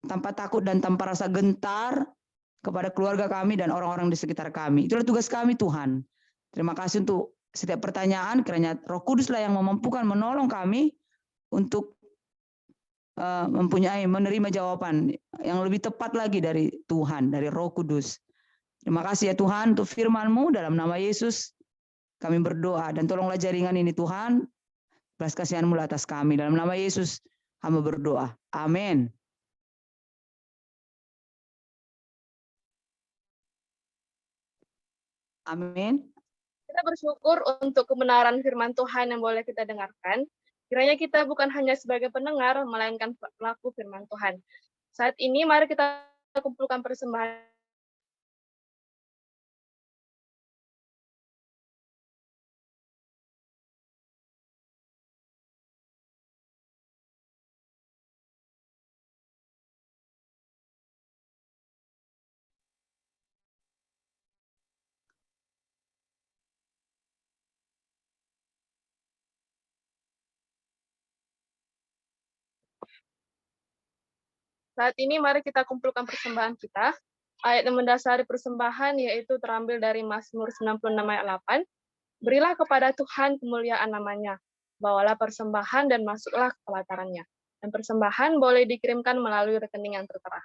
Speaker 4: tanpa takut dan tanpa rasa gentar kepada keluarga kami dan orang-orang di sekitar kami. Itulah tugas kami Tuhan. Terima kasih untuk setiap pertanyaan, kiranya Roh Kuduslah yang memampukan menolong kami untuk menerima jawaban yang lebih tepat lagi dari Tuhan, dari Roh Kudus. Terima kasih ya Tuhan untuk firman-Mu, dalam nama Yesus kami berdoa, dan tolonglah jaringan ini Tuhan, belas kasihan-Mu atas kami. Dalam nama Yesus hamba berdoa. Amin. Amin.
Speaker 1: Kita bersyukur untuk kebenaran firman Tuhan yang boleh kita dengarkan. Kiranya kita bukan hanya sebagai pendengar, melainkan pelaku firman Tuhan. Saat ini mari kita kumpulkan persembahan. Saat ini mari kita kumpulkan persembahan kita. Ayat yang mendasari persembahan yaitu terambil dari Mazmur 96 ayat 8. Berilah kepada Tuhan kemuliaan namanya. Bawalah persembahan dan masuklah ke pelatarannya. Dan persembahan boleh dikirimkan melalui rekening yang tertera.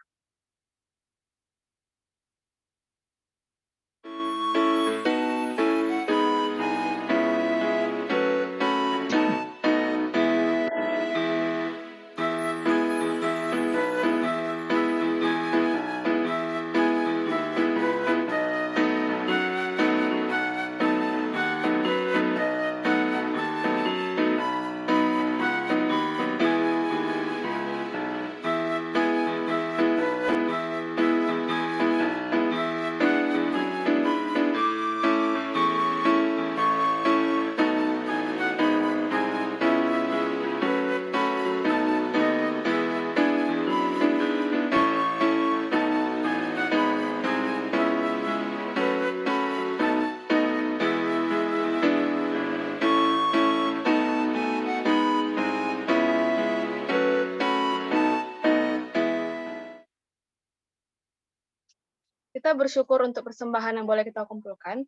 Speaker 1: Kita bersyukur untuk persembahan yang boleh kita kumpulkan.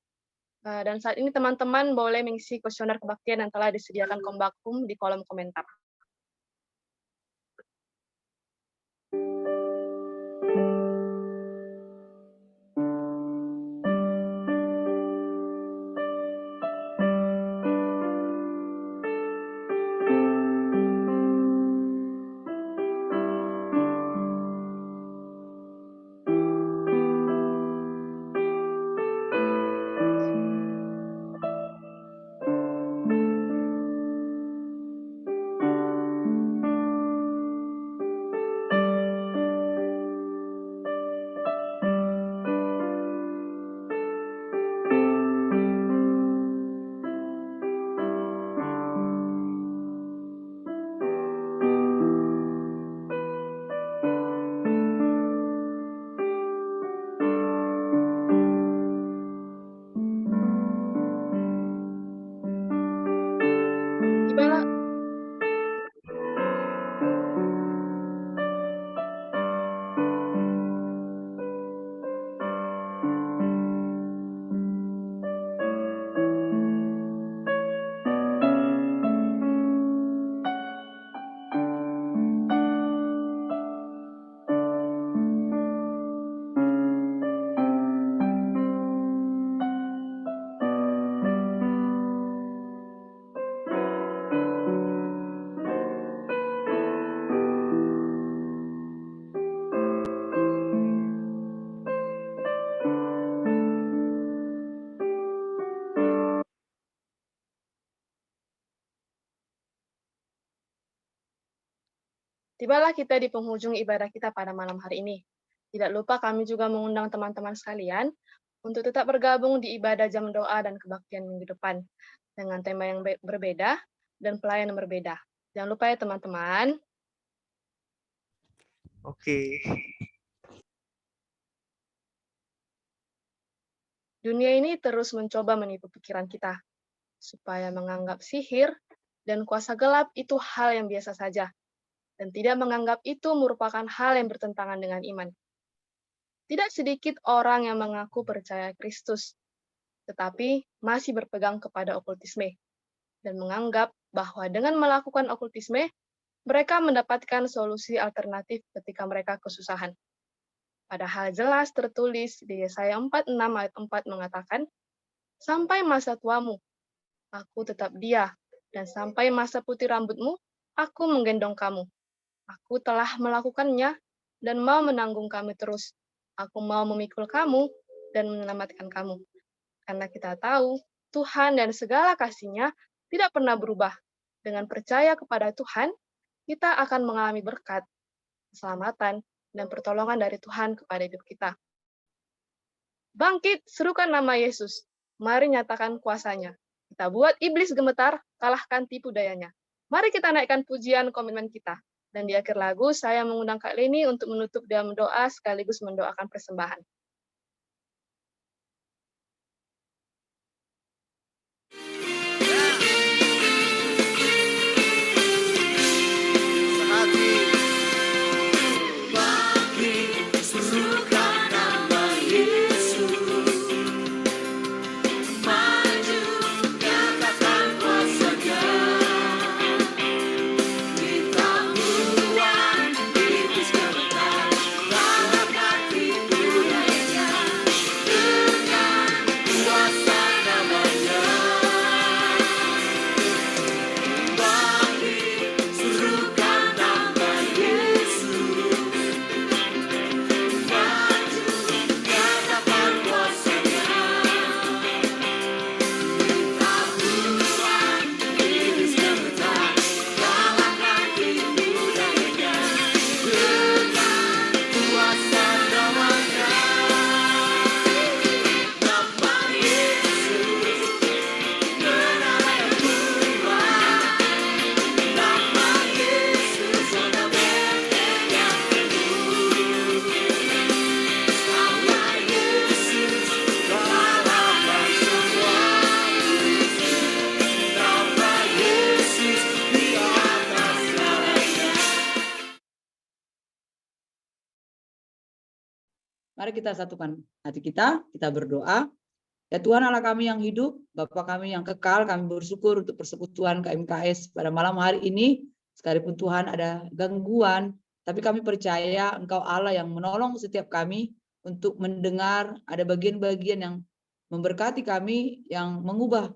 Speaker 1: Dan saat ini teman-teman boleh mengisi kuesioner kebaktian yang telah disediakan Kombakum di kolom komentar. Tibalah Tibalah kita di penghujung ibadah kita pada malam hari ini. Tidak lupa kami juga mengundang teman-teman sekalian untuk tetap bergabung di ibadah jam doa dan kebaktian minggu depan dengan tema yang berbeda dan pelayanan berbeda. Jangan lupa ya teman-teman.
Speaker 5: Oke.
Speaker 1: Dunia ini terus mencoba menipu pikiran kita, supaya menganggap sihir dan kuasa gelap itu hal yang biasa saja, dan tidak menganggap itu merupakan hal yang bertentangan dengan iman. Tidak sedikit orang yang mengaku percaya Kristus, tetapi masih berpegang kepada okultisme, dan menganggap bahwa dengan melakukan okultisme, mereka mendapatkan solusi alternatif ketika mereka kesusahan. Padahal jelas tertulis di Yesaya 46 ayat 4 mengatakan, sampai masa tuamu, aku tetap dia, dan sampai masa putih rambutmu, aku menggendong kamu. Aku telah melakukannya dan mau menanggung kamu terus. Aku mau memikul kamu dan menyelamatkan kamu. Karena kita tahu Tuhan dan segala kasih-Nya tidak pernah berubah. Dengan percaya kepada Tuhan, kita akan mengalami berkat, keselamatan, dan pertolongan dari Tuhan kepada hidup kita. Bangkit, serukan nama Yesus. Mari nyatakan kuasa-Nya. Kita buat iblis gemetar, kalahkan tipu dayanya. Mari kita naikkan pujian komitmen kita. Dan di akhir lagu, saya mengundang Kak Leni untuk menutup dalam doa sekaligus mendoakan persembahan.
Speaker 4: Mari kita satukan hati kita berdoa. Ya Tuhan Allah kami yang hidup, Bapa kami yang kekal, kami bersyukur untuk persekutuan KMKS pada malam hari ini. Sekalipun Tuhan ada gangguan, tapi kami percaya Engkau Allah yang menolong setiap kami untuk mendengar, ada bagian-bagian yang memberkati kami, yang mengubah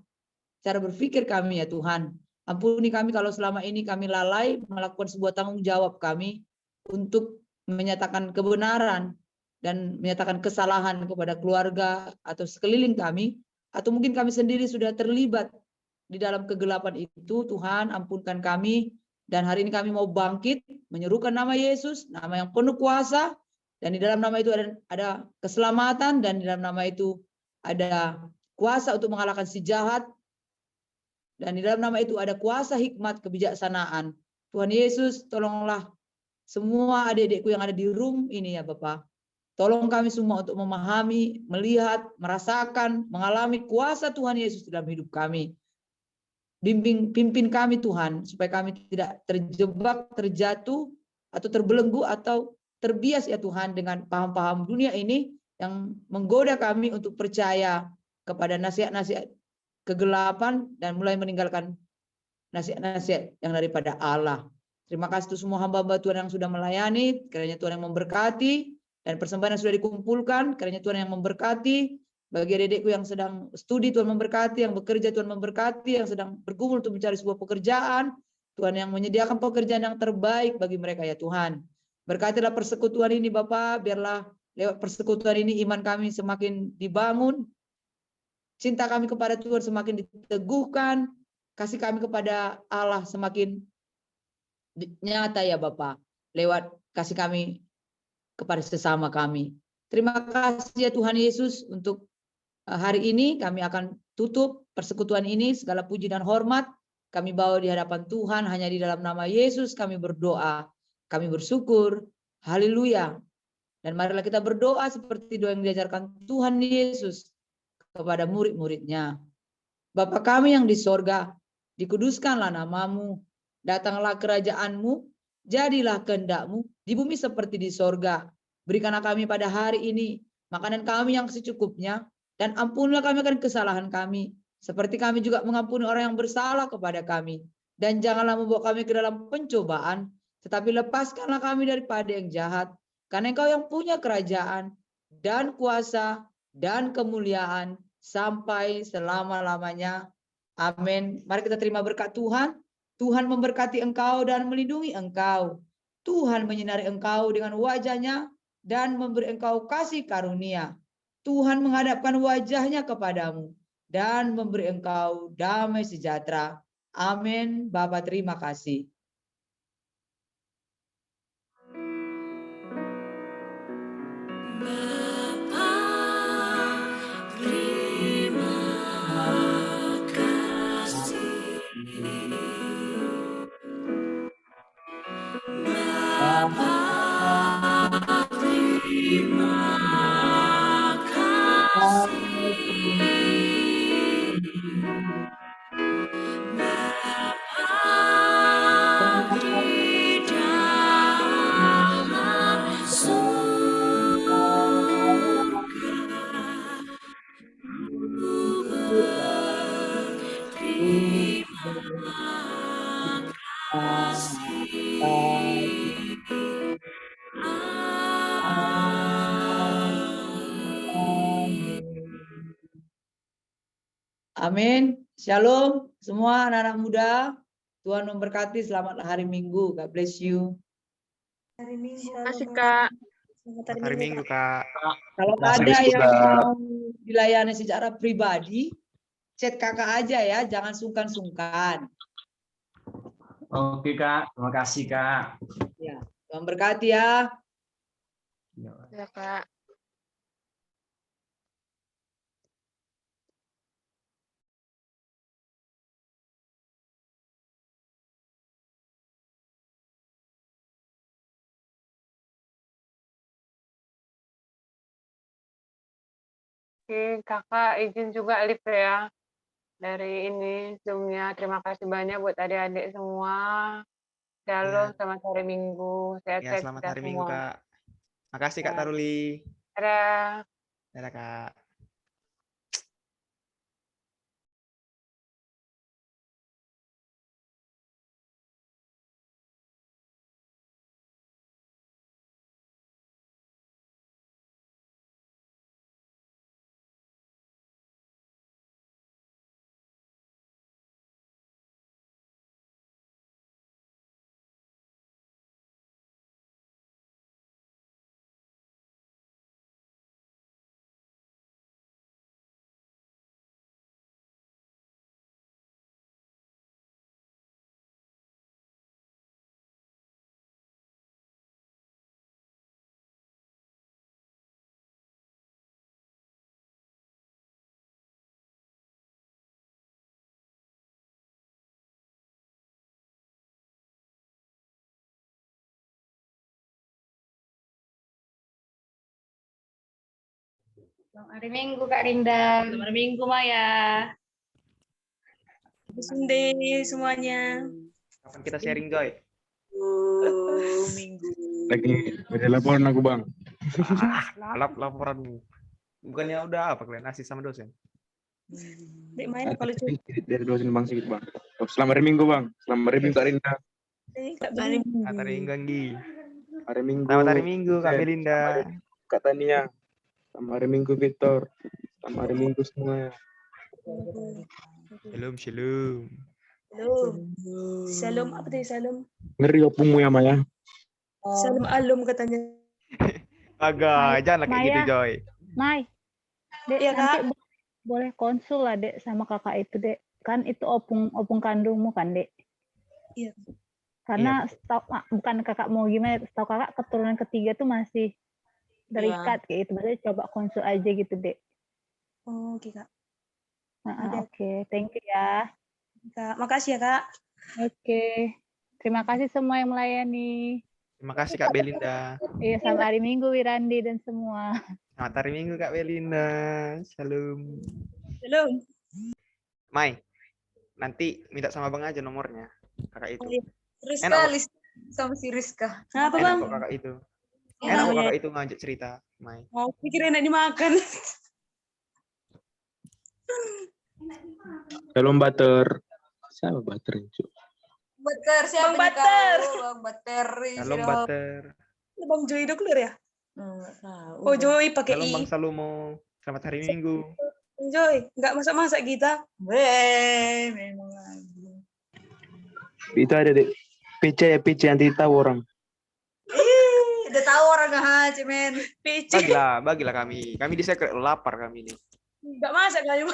Speaker 4: cara berpikir kami ya Tuhan. Ampuni kami kalau selama ini kami lalai melakukan sebuah tanggung jawab kami untuk menyatakan kebenaran dan menyatakan kesalahan kepada keluarga atau sekeliling kami, atau mungkin kami sendiri sudah terlibat di dalam kegelapan itu. Tuhan ampunkan kami, dan hari ini kami mau bangkit menyerukan nama Yesus, nama yang penuh kuasa, dan di dalam nama itu ada keselamatan, dan di dalam nama itu ada kuasa untuk mengalahkan si jahat, dan di dalam nama itu ada kuasa hikmat kebijaksanaan. Tuhan Yesus, tolonglah semua adik-adikku yang ada di room ini ya Bapak. Tolong kami semua untuk memahami, melihat, merasakan, mengalami kuasa Tuhan Yesus dalam hidup kami. Pimpin kami Tuhan, supaya kami tidak terjebak, terjatuh, atau terbelenggu, atau terbias ya Tuhan dengan paham-paham dunia ini yang menggoda kami untuk percaya kepada nasihat-nasihat kegelapan dan mulai meninggalkan nasihat-nasihat yang daripada Allah. Terima kasih untuk semua hamba-hamba Tuhan yang sudah melayani, kiranya Tuhan yang memberkati, dan persembahan yang sudah dikumpulkan, kiranya Tuhan yang memberkati. Bagi adik-adikku yang sedang studi, Tuhan memberkati, yang bekerja Tuhan memberkati, yang sedang bergumul untuk mencari sebuah pekerjaan, Tuhan yang menyediakan pekerjaan yang terbaik bagi mereka ya Tuhan. Berkatilah persekutuan ini Bapak, biarlah lewat persekutuan ini iman kami semakin dibangun, cinta kami kepada Tuhan semakin diteguhkan, kasih kami kepada Allah semakin nyata ya Bapak, lewat kasih kami kepada sesama kami. Terima kasih ya Tuhan Yesus untuk hari ini. Kami akan tutup persekutuan ini. Segala puji dan hormat kami bawa di hadapan Tuhan. Hanya di dalam nama Yesus kami berdoa. Kami bersyukur. Haleluya. Dan marilah kita berdoa seperti doa yang diajarkan Tuhan Yesus kepada murid-muridnya. Bapa kami yang di sorga, dikuduskanlah namamu. Datanglah kerajaanmu. Jadilah kehendak-Mu di bumi seperti di sorga. Berikanlah kami pada hari ini makanan kami yang secukupnya, dan ampunilah kami akan kesalahan kami, seperti kami juga mengampuni orang yang bersalah kepada kami. Dan janganlah membawa kami ke dalam pencobaan, tetapi lepaskanlah kami daripada yang jahat. Karena Engkau yang punya kerajaan dan kuasa dan kemuliaan sampai selama-lamanya. Amin. Mari kita terima berkat Tuhan. Tuhan memberkati engkau dan melindungi engkau. Tuhan menyinari engkau dengan wajahnya dan memberi engkau kasih karunia. Tuhan menghadapkan wajahnya kepadamu dan memberi engkau damai sejahtera. Amin. Bapa, terima kasih.
Speaker 2: Bapa, terima kasih. Bapa, terima kasih. Bapa di dalam surga, Tuhan terima kasih.
Speaker 4: Amin. Shalom semua anak-anak muda. Tuhan memberkati. Selamat hari Minggu. God bless you.
Speaker 8: Hari Minggu.
Speaker 1: Terima kasih, Kak.
Speaker 8: Selamat
Speaker 5: Hari Minggu, Kak.
Speaker 4: Kalau ada yang mau dilayani secara pribadi, chat kakak aja ya. Jangan sungkan-sungkan.
Speaker 6: Oke Kak, terima kasih Kak.
Speaker 4: Ya, Tuhan berkati ya.
Speaker 1: Ya, Kak.
Speaker 7: Oke, Kakak izin juga live ya dari ini Zoom-nya. Terima kasih banyak buat adik-adik semua. Shalom,
Speaker 5: Ya.
Speaker 7: selamat hari Minggu.
Speaker 5: Ya,
Speaker 7: Sehat-sehat
Speaker 5: selamat
Speaker 7: kita
Speaker 5: hari Minggu,
Speaker 7: semua.
Speaker 5: Kak. Makasih, Kak
Speaker 7: Ya.
Speaker 5: Taruli.
Speaker 7: Dadah.
Speaker 5: Dadah, Kak.
Speaker 9: Selamat hari Minggu, Kak Rinda. Selamat hari Minggu, Maya.
Speaker 8: Happy Sunday semuanya.
Speaker 5: Kapan kita sharing, Joy?
Speaker 8: Minggu.
Speaker 10: Lagi ada laporan aku, Bang.
Speaker 5: Laporanmu. Bukannya udah apa kalian nasi sama dosen?
Speaker 8: Dek main kalau itu.
Speaker 10: Dari dosen Bang sedikit, Bang. Selamat hari Minggu, Bang. Selamat hari Minggu, Kak Rinda.
Speaker 5: Selamat hari Minggu, Anggi.
Speaker 10: Hari Minggu.
Speaker 5: Selamat hari Minggu, Kak Belinda.
Speaker 10: Kak Tania. Selamat hari Minggu, Victor. Selamat hari Minggu semua.
Speaker 5: Shalom, shalom.
Speaker 8: Shalom. Salam apa tadi salam?
Speaker 10: Ngeri opungmu ya, Maya.
Speaker 8: Salam alum katanya.
Speaker 5: Agak, jangan kayak gitu, Joy.
Speaker 11: Mai, Dek,
Speaker 8: Iya,
Speaker 11: nanti
Speaker 8: Kak.
Speaker 11: boleh konsul lah, Dek, sama kakak itu, Dek. Kan itu opung kandungmu kan, Dek.
Speaker 8: Iya.
Speaker 11: Karena bukan kakak mau gimana, setahu kakak keturunan ketiga tuh masih terikat kayak itu. Berarti coba konsul aja gitu, Dek.
Speaker 8: Oh, oke, Kak.
Speaker 11: Oke, thank you ya.
Speaker 8: Kak, makasih ya, Kak.
Speaker 11: Oke. Terima kasih semua yang melayani.
Speaker 5: Terima kasih, Kak Belinda.
Speaker 11: Iya, selamat hari Minggu, Wirandi dan semua.
Speaker 5: Selamat hari Minggu, Kak Belinda. Shalom.
Speaker 8: Shalom.
Speaker 5: Mai, nanti minta sama Bang aja nomornya. Kakak itu.
Speaker 2: Rizka,
Speaker 5: Enak,
Speaker 2: list sama si Rizka.
Speaker 8: Kenapa,
Speaker 5: Enak
Speaker 8: Bang?
Speaker 5: kok kakak itu.
Speaker 8: Oh,
Speaker 5: Enak kok
Speaker 8: iya.
Speaker 5: kakak itu ngajak cerita, Mai.
Speaker 8: Mau pikir enak dimakan.
Speaker 10: Shalom, Butter. Siapa Butter, Cuk?
Speaker 2: Butter, siapa
Speaker 8: Bang Butter.
Speaker 2: Bang Butter.
Speaker 5: Shalom, Butter.
Speaker 8: Bang Joy udah keluar ya?
Speaker 2: Nggak tahu.
Speaker 8: Oh Joy pakai
Speaker 5: Shalom
Speaker 8: I.
Speaker 5: Bang Salomo. Selamat hari Minggu.
Speaker 8: Joy, nggak masak-masak kita.
Speaker 2: Memang lagi.
Speaker 10: Itu ada deh. PC ya, PC nanti tahu orang.
Speaker 2: Udah tahu orang cemen.
Speaker 8: PC.
Speaker 5: Bagilah kami. Kami di secret lapar kami ini.
Speaker 8: Nggak masak kayu.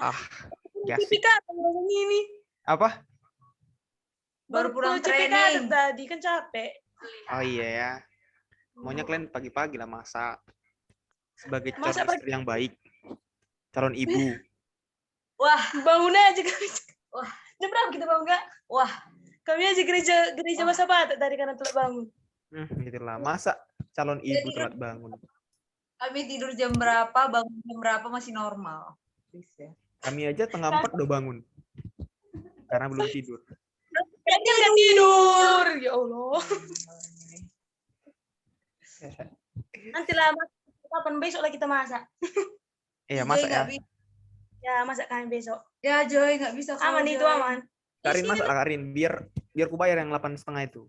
Speaker 5: Ah,
Speaker 8: CPK
Speaker 5: gasik.
Speaker 8: orang ini.
Speaker 5: Apa?
Speaker 2: Baru pulang
Speaker 8: CPK
Speaker 2: training.
Speaker 8: tadi kan capek.
Speaker 5: Oh iya ya. Maunya kalian pagi-pagi lah masak. Sebagai calon
Speaker 8: Masak pagi.
Speaker 5: istri yang baik. Calon ibu.
Speaker 2: Wah,
Speaker 8: Bangun aja kami.
Speaker 2: Wah.
Speaker 8: Jam berapa kita bangun Kak?
Speaker 2: wah.
Speaker 8: Kami aja gereja masa Batak tadi karena telat bangun.
Speaker 5: Gitulah. Masa calon ibu telat bangun.
Speaker 2: Kami tidur jam berapa, bangun jam berapa masih normal. Bisa.
Speaker 5: Kami aja setengah 4 udah bangun. Karena belum tidur.
Speaker 8: Kan nggak tidur. Ya Allah. Nanti lah kapan besok lah kita masak.
Speaker 5: Iya, masak ya.
Speaker 8: Ya masak kami besok.
Speaker 2: Ya Joy, nggak bisa.
Speaker 8: Aman itu aman.
Speaker 5: Karin masak lah Karin. Biar ku bayar yang 8,5 itu.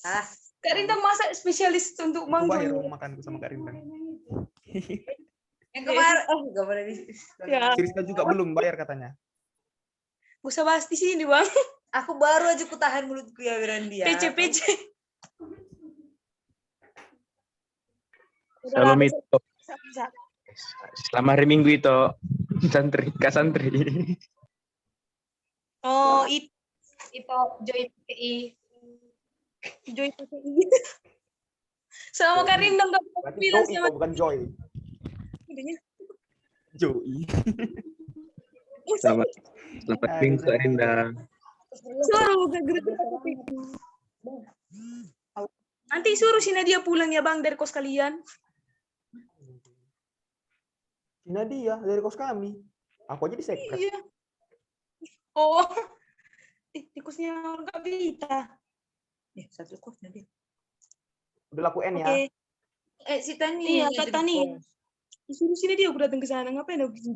Speaker 2: Ah,
Speaker 8: Kak Rindang masak spesialis untuk
Speaker 5: Ku
Speaker 8: mangga.
Speaker 5: bayar uang makanku sama Kak Rindang.
Speaker 2: yang kemarin, nggak boleh di.
Speaker 8: Ya,
Speaker 5: Siriska juga belum bayar katanya.
Speaker 8: usah bahas di sini bang.
Speaker 2: Aku baru aja ku tahan mulutku ya Wirandia.
Speaker 8: PC.
Speaker 10: Shalom itu.
Speaker 8: Bisa.
Speaker 10: Selamat hari Minggu itu. Santri, Kak Santri.
Speaker 8: Oh itu
Speaker 9: Joy PI.
Speaker 8: Joy PCI. Sama Kak Rindang nggak bisa
Speaker 5: Berarti
Speaker 8: bilang
Speaker 5: Joey
Speaker 8: sama
Speaker 5: kok, bukan Joy.
Speaker 8: idenya.
Speaker 5: Joey.
Speaker 10: Selamat Minggu Kak Rindang.
Speaker 8: Suruh ke gereja. Nanti suruh si Nadia pulang ya bang dari kos kalian.
Speaker 5: Si Nadia dari kos kami. Aku aja di secret.
Speaker 8: Iya. Oh, tikusnya orang Kak Vita.
Speaker 2: Satu kos nanti.
Speaker 5: Udah laku N ya.
Speaker 8: Oke.
Speaker 2: Si Tani.
Speaker 8: Iya Kak Tani. Disuruh sini dia aku datang ke sana ngapain aku